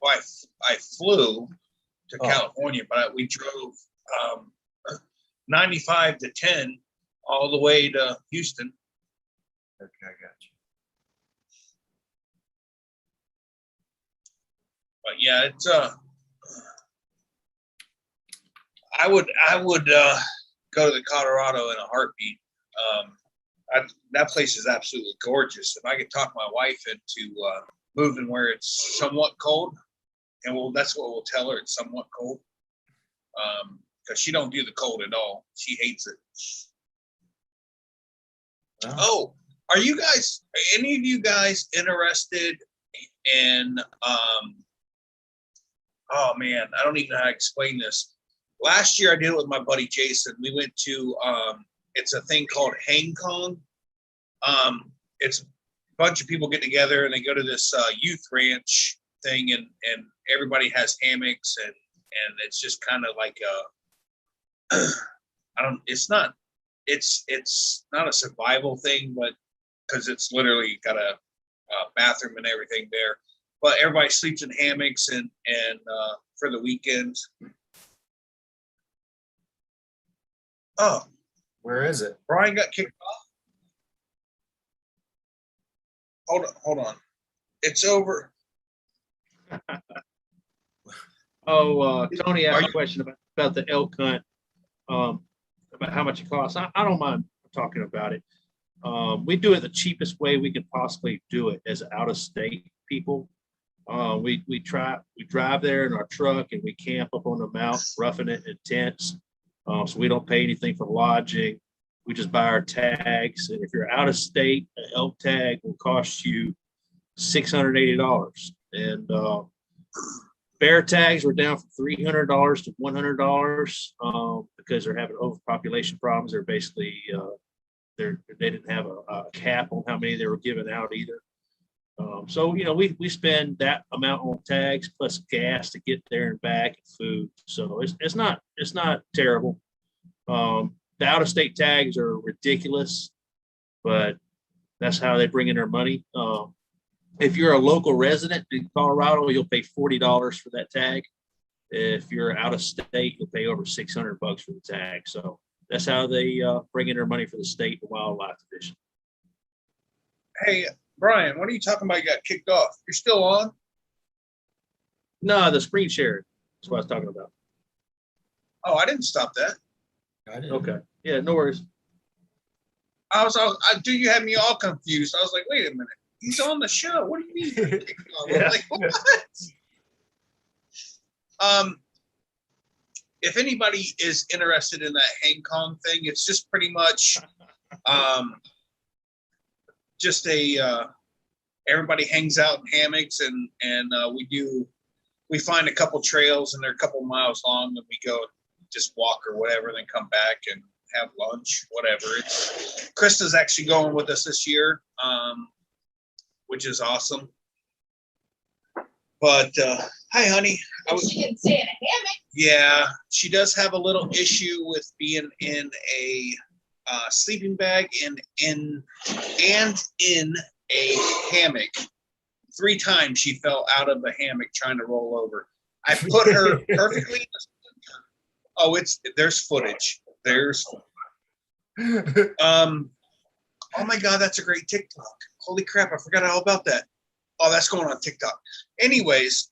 Well, I flew to Oh. California, but we drove 95 to 10 all the way to Houston. Okay, I got you. But yeah, it's I would go to the Colorado in a heartbeat. That place is absolutely gorgeous. If I could talk my wife into moving where it's somewhat cold, and that's what we'll tell her, it's somewhat cold, because she don't do the cold at all. She hates it. Well, Oh, are any of you guys interested in oh man, I don't even know how to explain this. Last year I did it with my buddy Jason. We went to it's a thing called Hang Kong. It's a bunch of people get together and they go to this youth ranch thing, and everybody has hammocks, and it's just kind of like it's not a survival thing, but because it's literally got a bathroom and everything there. But everybody sleeps in hammocks and for the weekends. Oh, Where is it? Brian got kicked off. Hold on. It's over. Tony Are asked you- a question about the elk hunt, about how much it costs. I don't mind talking about it. We do it the cheapest way we could possibly do it as out of state people. We drive there in our truck and we camp up on the mountain, roughing it in tents. So we don't pay anything for lodging. We just buy our tags. And if you're out of state, an elk tag will cost you $680. And bear tags were down from $300 to $100 because they're having overpopulation problems. They're basically they didn't have a cap on how many they were giving out either. So we spend that amount on tags plus gas to get there and back, and food. So it's not terrible. The out of state tags are ridiculous, but that's how they bring in their money. If you're a local resident in Colorado, you'll pay $40 for that tag. If you're out of state, you'll pay over $600 for the tag. So that's how they bring in their money for the state and wildlife division. Hey, Brian, what are you talking about? You got kicked off. You're still on? No, the screen share. That's what I was talking about. Oh, I didn't stop that. Okay. Yeah, no worries. You had me all confused. I was like, wait a minute. He's on the show. What do you mean? Kicked off? I was like, what? If anybody is interested in that Hang Kong thing, it's just pretty much just everybody hangs out in hammocks, and we find a couple trails, and they're a couple miles long, and we go just walk or whatever, then come back and have lunch, whatever. Krista's actually going with us this year, which is awesome. But hi, honey. She can stay in a hammock. Yeah, she does have a little issue with being in a sleeping bag and in a hammock. 3 times she fell out of a hammock trying to roll over. I put her perfectly in the center. Oh, there's footage. Oh my God, that's a great TikTok. Holy crap, I forgot all about that. Oh, that's going on TikTok. Anyways,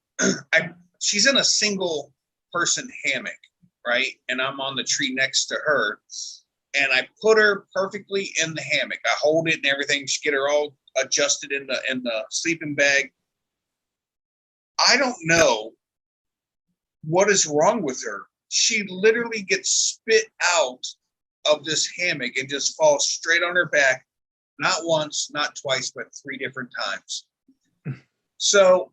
she's in a single person hammock, right? And I'm on the tree next to her. And I put her perfectly in the hammock. I hold it and everything. She get her all adjusted in the sleeping bag. I don't know what is wrong with her. She literally gets spit out of this hammock and just falls straight on her back. Not once, not twice, but 3 different times. So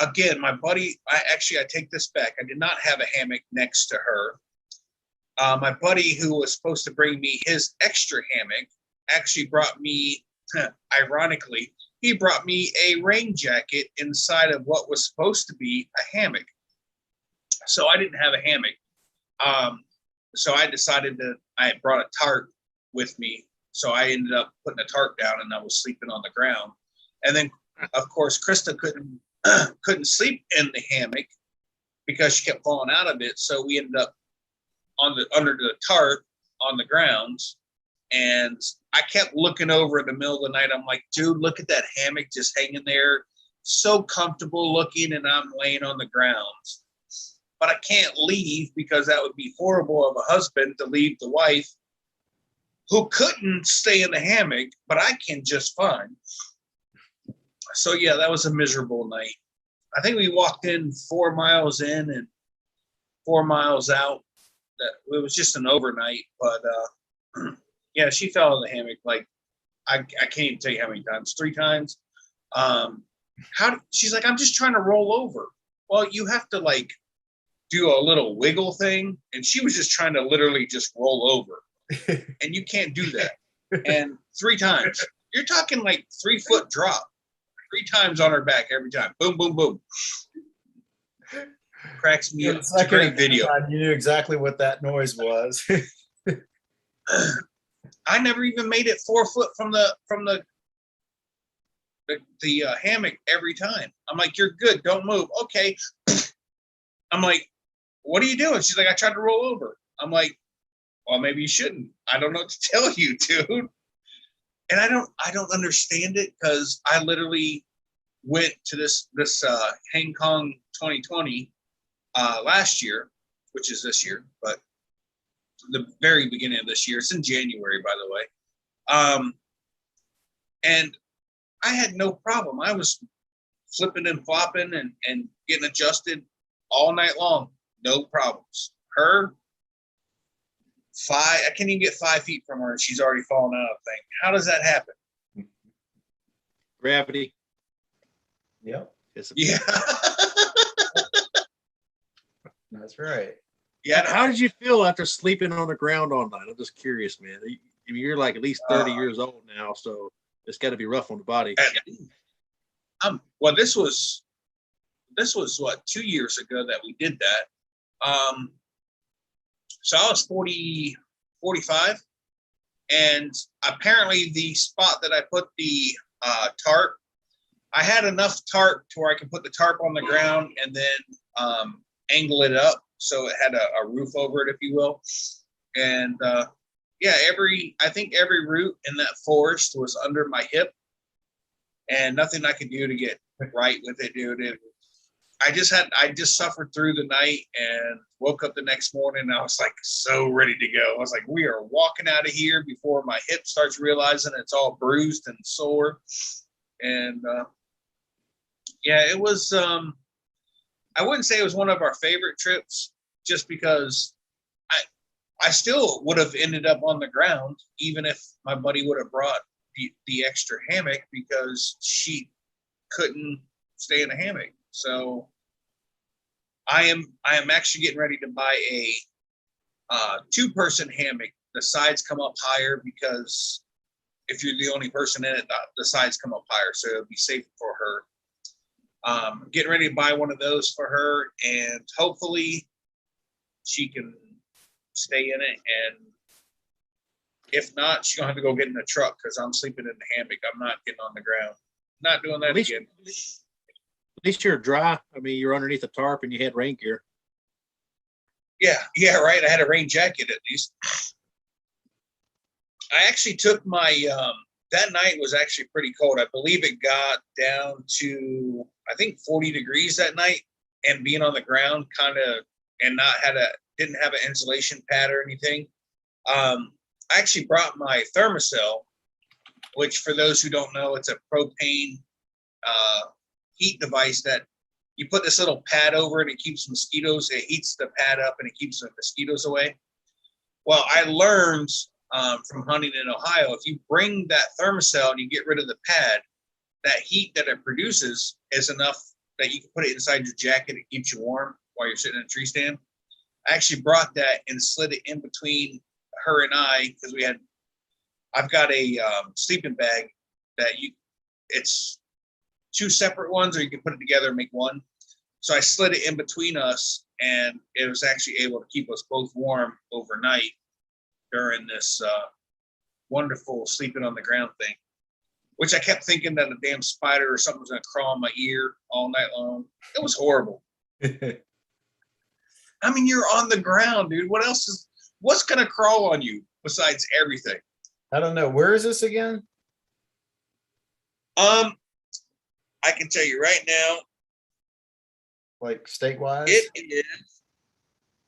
again, my buddy, I take this back. I did not have a hammock next to her. My buddy, who was supposed to bring me his extra hammock, actually brought me, ironically, he brought me a rain jacket inside of what was supposed to be a hammock. So I didn't have a hammock. So I decided that I had brought a tarp with me. So I ended up putting a tarp down and I was sleeping on the ground. And then, of course, Krista couldn't sleep in the hammock because she kept falling out of it. So we ended up under the tarp on the ground. And I kept looking over in the middle of the night. I'm like, dude, look at that hammock just hanging there. So comfortable looking, and I'm laying on the ground. But I can't leave because that would be horrible of a husband to leave the wife who couldn't stay in the hammock, but I can just fine. So yeah, that was a miserable night. I think we walked in 4 miles in and 4 miles out. It was just an overnight, but yeah, she fell in the hammock like I can't even tell you how many times. 3 times. She's like, I'm just trying to roll over. well, you have to like do a little wiggle thing. And she was just trying to literally just roll over. And you can't do that. And 3 times. You're talking like 3-foot drop. 3 times on her back every time. Boom, boom, boom. Cracks me up. It's a great video. You knew exactly what that noise was. I never even made it 4 foot from the hammock every time. I'm like, you're good. Don't move. Okay. I'm like, what are you doing? She's like, I tried to roll over. I'm like, well, maybe you shouldn't. I don't know what to tell you, dude. And I don't understand it because I literally went to this Hang Kong 2020 last year, which is this year, but the very beginning of this year. It's in January, by the way. And I had no problem. I was flipping and flopping and getting adjusted all night long. No problems. Her, I can't even get 5 feet from her and she's already fallen out of the thing. How does that happen? Gravity. Yep. Yeah. That's right. Yeah. How did you feel after sleeping on the ground all night? I'm just curious, man. You're like at least 30 years old now, so it's got to be rough on the body. Well, this was what, 2 years ago that we did that. So I was 45, and apparently the spot that I put the tarp, I had enough tarp to where I could put the tarp on the ground and then angle it up so it had a roof over it, if you will. And yeah, I think every root in that forest was under my hip, and nothing I could do to get right with it, dude. I just suffered through the night and woke up the next morning and I was like so ready to go. I was like, we are walking out of here before my hip starts realizing it's all bruised and sore. And yeah, it was, I wouldn't say it was one of our favorite trips just because I still would have ended up on the ground even if my buddy would have brought the extra hammock because she couldn't stay in a hammock. So I am actually getting ready to buy a 2-person hammock. The sides come up higher because if you're the only person in it, the sides come up higher, so it'll be safer for her. Getting ready to buy one of those for her, and hopefully she can stay in it. And if not, she's gonna have to go get in the truck because I'm sleeping in the hammock. I'm not getting on the ground. Not doing that again. At least you're dry. I mean, you're underneath the tarp and you had rain gear. Yeah, right. I had a rain jacket at least. I actually took my that night was actually pretty cold. I believe it got down to I think 40 degrees that night, and being on the ground kind of and didn't have an insulation pad or anything. I actually brought my Thermacell, which for those who don't know, it's a propane heat device that you put this little pad over it. It keeps mosquitoes. It heats the pad up and it keeps the mosquitoes away. Well, I learned from hunting in Ohio, if you bring that Thermacell and you get rid of the pad, that heat that it produces is enough that you can put it inside your jacket. It keeps you warm while you're sitting in a tree stand. I actually brought that and slid it in between her and I because I've got a sleeping bag that it's 2 separate ones, or you can put it together and make one. So I slid it in between us, and it was actually able to keep us both warm overnight during this wonderful sleeping on the ground thing, which I kept thinking that a damn spider or something was going to crawl in my ear all night long. It was horrible. I mean, you're on the ground, dude. What's going to crawl on you besides everything? I don't know. Where is this again? I can tell you right now. Like statewide? It is.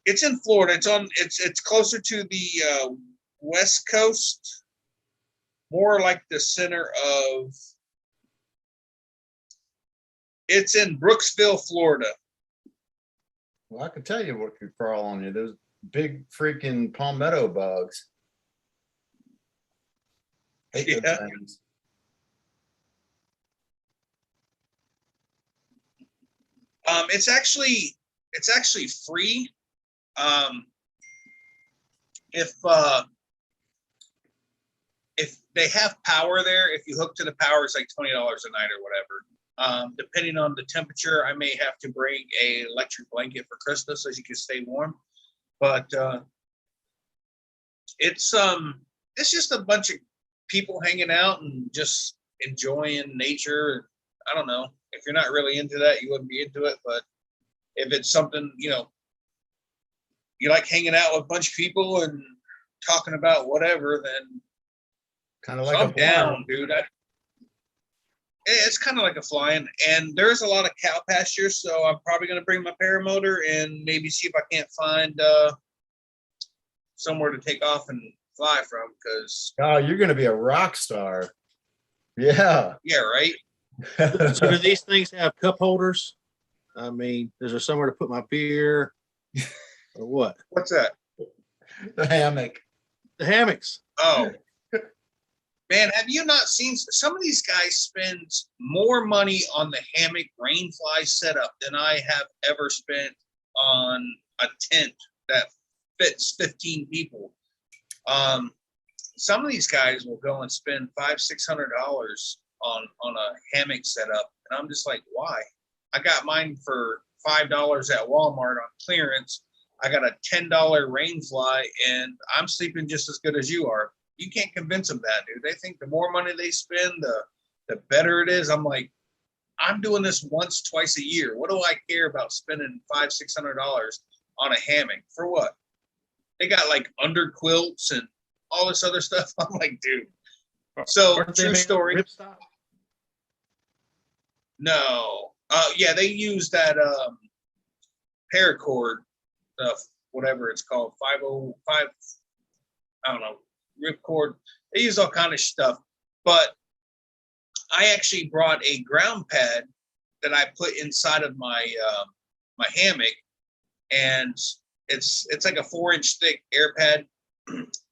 It's in Florida. It's closer to the West Coast, more like the center of. It's in Brooksville, Florida. Well, I can tell you what could crawl on you. Those big freaking palmetto bugs. Hate those things. It's actually free. If they have power there, if you hook to the power, it's like $20 a night or whatever. Depending on the temperature, I may have to bring a electric blanket for Christmas so you can stay warm. But it's just a bunch of people hanging out and just enjoying nature. I don't know. If you're not really into that, you wouldn't be into it. But if it's something, you like hanging out with a bunch of people and talking about whatever, then Kind of like I'm a down, dude. It's kind of like a flying, and there's a lot of cow pastures, so I'm probably going to bring my paramotor and maybe see if I can't find somewhere to take off and fly from. Because Oh, you're gonna be a rock star. Yeah. yeah, right. So do these things have cup holders? I mean, is there somewhere to put my beer or what? What's that? The hammock. The hammocks. Oh, man, have you not seen some of these guys spend more money on the hammock rainfly setup than I have ever spent on a tent that fits 15 people? Some of these guys will go and spend $500-600 on a hammock setup, and I'm just like, why? I got mine for $5 at Walmart on clearance. I got a $10 rainfly, and I'm sleeping just as good as you are. You can't convince them that, dude. They think the more money they spend, the better it is. I'm like, I'm doing this once, twice a year. What do I care about spending $500-600 on a hammock for what? They got like under quilts and all this other stuff. I'm like, dude. So Aren't they true made of story. ripstop? No. Yeah, they use that paracord stuff, whatever it's called, 505. I don't know. Ripcord. They use all kind of stuff, but I actually brought a ground pad that I put inside of my my hammock, and it's like a 4-inch thick air pad.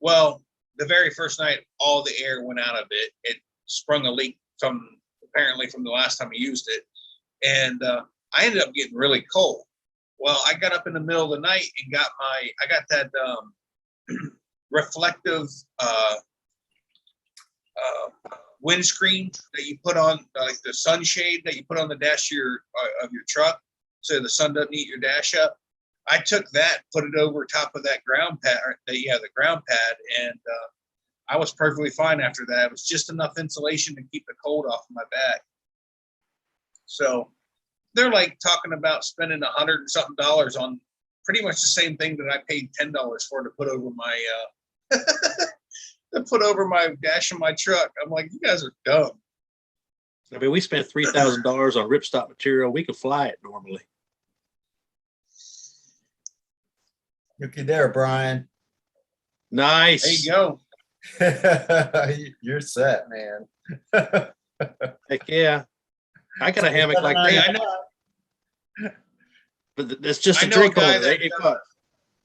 Well, the very first night, all the air went out of it. It sprung a leak apparently from the last time I used it, and I ended up getting really cold. Well, I got up in the middle of the night and I got that reflective windscreen that you put on, like the sunshade that you put on the dash of your truck, so the sun doesn't eat your dash up. I took that, put it over top of that ground pad, the ground pad, and I was perfectly fine after that. It was just enough insulation to keep the cold off of my back. So they're like talking about spending $100 and something on pretty much the same thing that I paid $10 for to put over my dash of my truck. I'm like, you guys are dumb. I mean, we spent $3,000 on ripstop material. We could fly it normally. Looky there, Brian. Nice. There you go. You're set, man. Heck yeah. I got a hammock like Hey, that, I know. but it's just I a know a drink guy holder. that, $8.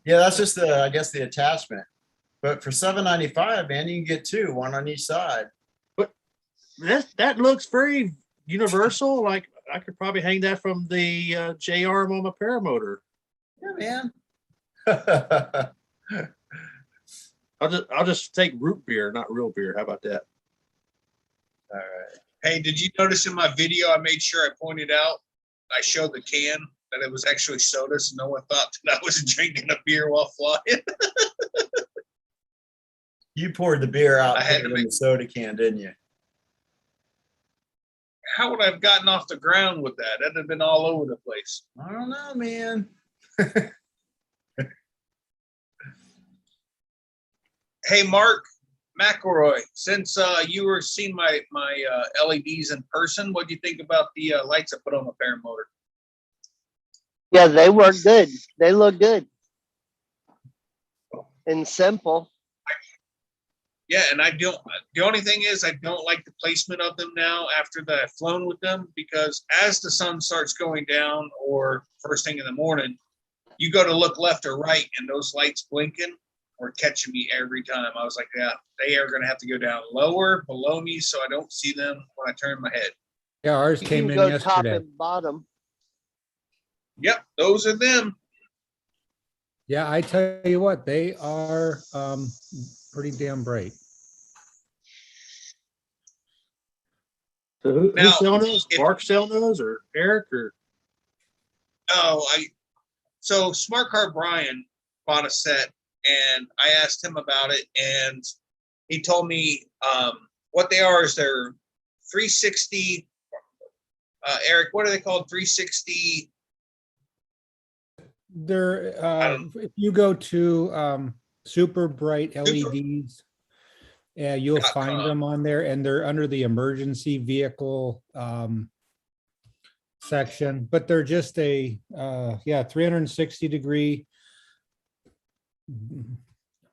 Yeah, that's just I guess the attachment. But for $7.95, man, you can get two, one on each side. That looks very universal. Like I could probably hang that from the J arm on my paramotor. Yeah, man. I'll just take root beer, not real beer. How about that? All right. Hey, did you notice in my video, I made sure I pointed out, I showed the can that it was actually soda, so no one thought that I was drinking a beer while flying. You poured the beer out I and had put to it in the soda can, didn't you? How would I have gotten off the ground with that? That'd have been all over the place. I don't know, man. Hey, Mark McElroy, since you were seeing my LEDs in person, what do you think about the lights I put on the paramotor? Yeah, they work good. They look good and simple. Yeah, and the only thing is I don't like the placement of them now after that I've flown with them, because as the sun starts going down or first thing in the morning, you go to look left or right and those lights blinking were catching me every time. I was like, yeah, they are going to have to go down lower below me so I don't see them when I turn my head. Yeah, ours You came can in go top yesterday. and bottom. Yep, those are them. Yeah, I tell you what, they are pretty damn bright. So who's Now, selling those? if- Mark selling those, or Eric, or Oh, so Smart Car Brian bought a set, and I asked him about it, and he told me what they are is they're 360. Eric, what are they called? 360. They're don't- if you go to super bright LEDs, yeah, you'll find .com. them on there, and they're under the emergency vehicle section, but they're just a 360-degree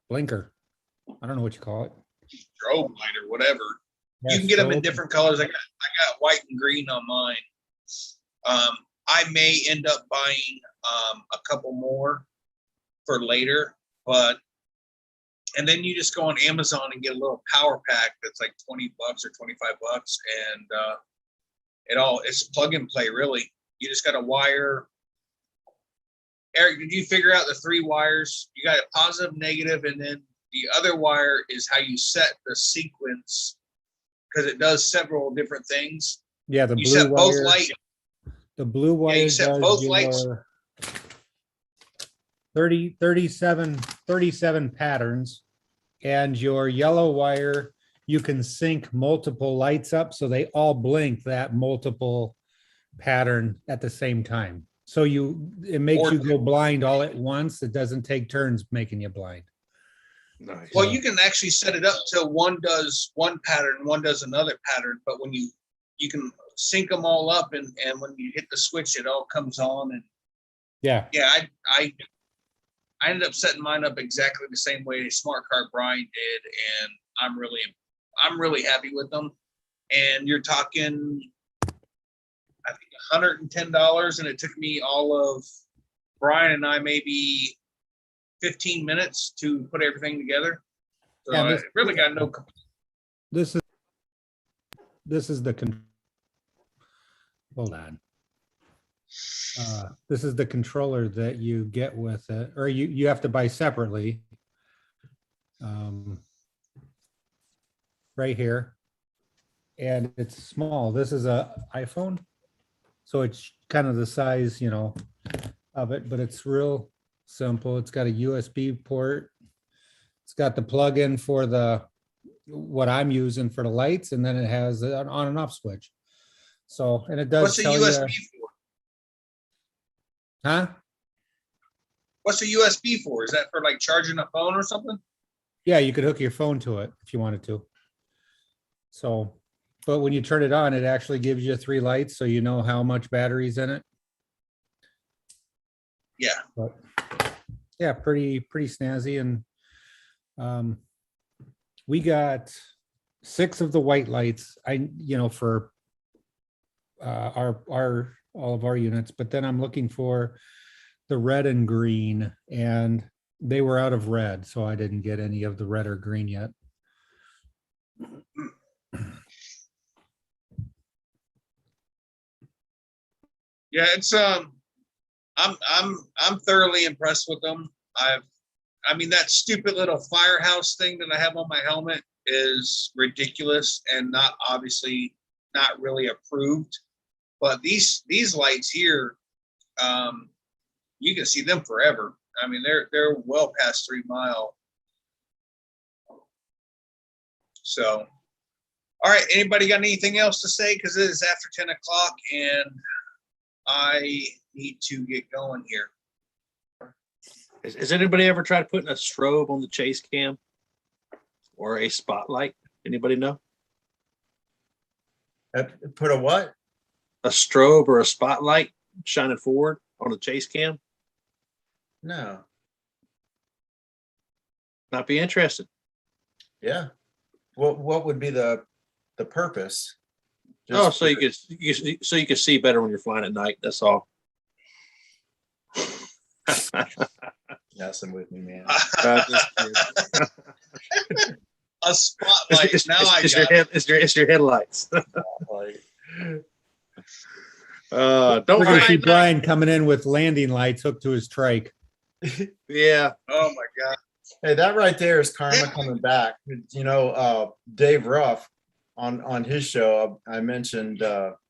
blinker. I don't know what you call it. Strobe light or whatever. Yeah, You can get them in strobe. different colors. I got white and green on mine. I may end up buying a couple more for later, and then you just go on Amazon and get a little power pack that's like $20 or $25, and it's plug and play really. You just got a wire. Eric, did you figure out the 3 wires? You got a positive, negative, and then the other wire is how you set the sequence, because it does several different things. Yeah, the You blue set both wire. light. The blue wire you set does both lights. your 37 patterns, and your yellow wire, you can sync multiple lights up so they all blink that multiple pattern at the same time. So it makes you go blind all at once. It doesn't take turns making you blind. nice? Well, you can actually set it up till one does one pattern, one does another pattern, but when you can sync them all up, and when you hit the switch, it all comes on. And Yeah. I ended up setting mine up exactly the same way Smart Car Brian did, and I'm really happy with them. And you're talking, I think $110, and it took me all of Brian and I maybe 15 minutes to put everything together. So Yeah, I really got no complaints. This is the hold on. This is the controller that you get with it, or you have to buy separately. Right here. And it's small. This is a iPhone. So it's kind of the size, of it, but it's real simple. It's got a USB port. It's got the plug-in for what I'm using for the lights, and then it has an on and off switch. So, and it does What's the tell USB you, for? huh? What's the USB for? Is that for like charging a phone or something? Yeah, you could hook your phone to it if you wanted to. So, but when you turn it on, it actually gives you 3 lights, so you know how much battery's in it. Yeah. But yeah, pretty snazzy. And we got 6 of the white lights, for all of our units, but then I'm looking for the red and green, and they were out of red, so I didn't get any of the red or green yet. Yeah, it's I'm thoroughly impressed with them. I mean that stupid little firehouse thing that I have on my helmet is ridiculous and not really approved. But these lights here, you can see them forever. I mean, they're well past 3 mile. So, all right. Anybody got anything else to say? Because it is after 10 o'clock and I need to get going here. Has anybody ever tried putting a strobe on the chase cam or a spotlight? Anybody know? Put a what? A strobe or a spotlight shining forward on the chase cam? No. Not be interested. Yeah. What would be the purpose? Oh, so you could see better when you're flying at night. That's all. Messing with me, man. A spotlight. Now I got it. It's your headlights. Like, Don't We're gonna forget. see Brian coming in with landing lights hooked to his trike. Yeah. Oh my God. Hey, that right there is karma coming back. You know, Dave Ruff on his show, I mentioned,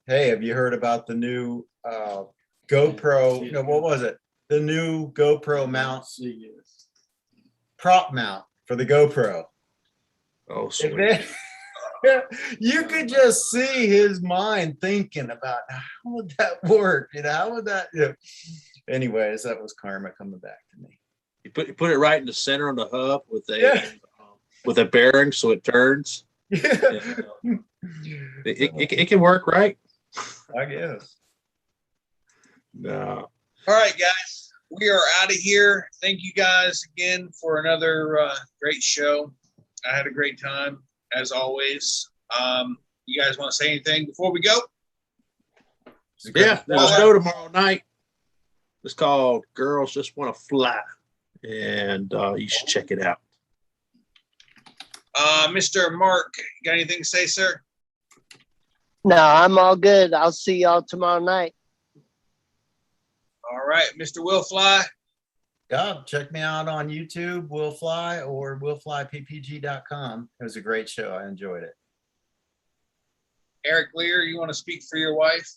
hey, have you heard about the new GoPro? No, what was it? The new GoPro mount, prop mount for the GoPro. Oh, And sweet. then- you could just see his mind thinking about how would that work? You know, how would that? You know. Anyways, that was karma coming back to me. You put it right in the center of the hub with Yeah. a bearing so it turns. Yeah. It can work, right? I guess. No. All right, guys, we are out of here. Thank you guys again for another great show. I had a great time as always. You guys want to say anything before we go? Yeah, there's a show tomorrow night. It's called Girls Just Want to Fly, and you should check it out. Mr. Mark, you got anything to say, sir? No, I'm all good. I'll see y'all tomorrow night. All right, Mr. Will Fly. Yeah, check me out on YouTube, Will Fly, or willflyppg.com. It was a great show. I enjoyed it. Eric Lear, you want to speak for your wife?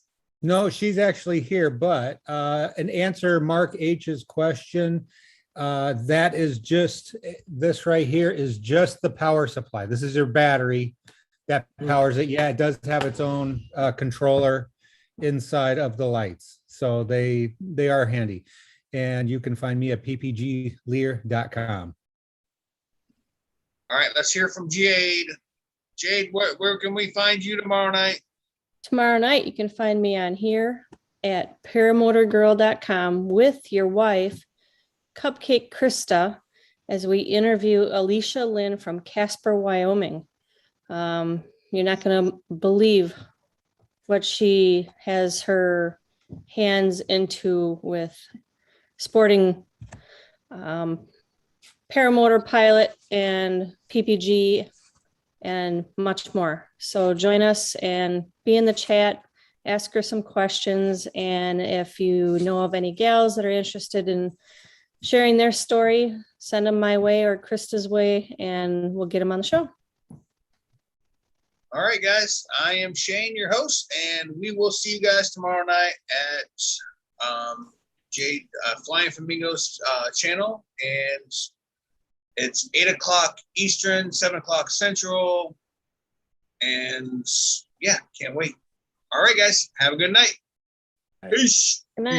No, she's actually here, but an answer Mark H's question, that is just, this right here is just the power supply. This is your battery that powers it. Yeah, it does have its own controller inside of the lights. So they are handy. And you can find me at ppglear.com. All right, let's hear from Jade. Jade, where can we find you tomorrow night? Tomorrow night, you can find me on here at paramotorgirl.com with your wife, Cupcake Krista, as we interview Alicia Lynn from Casper, Wyoming. You're not going to believe what she has her hands into with sporting paramotor pilot and PPG and much more. So join us and be in the chat, ask her some questions. And if you know of any gals that are interested in sharing their story, send them my way or Krista's way, and we'll get them on the show. All right, guys. I am Shane, your host, and we will see you guys tomorrow night at Jade Flying Flamingos channel. And it's 8 o'clock Eastern, 7 o'clock Central. And yeah, can't wait. All right, guys. Have a good night. Peace. Good night.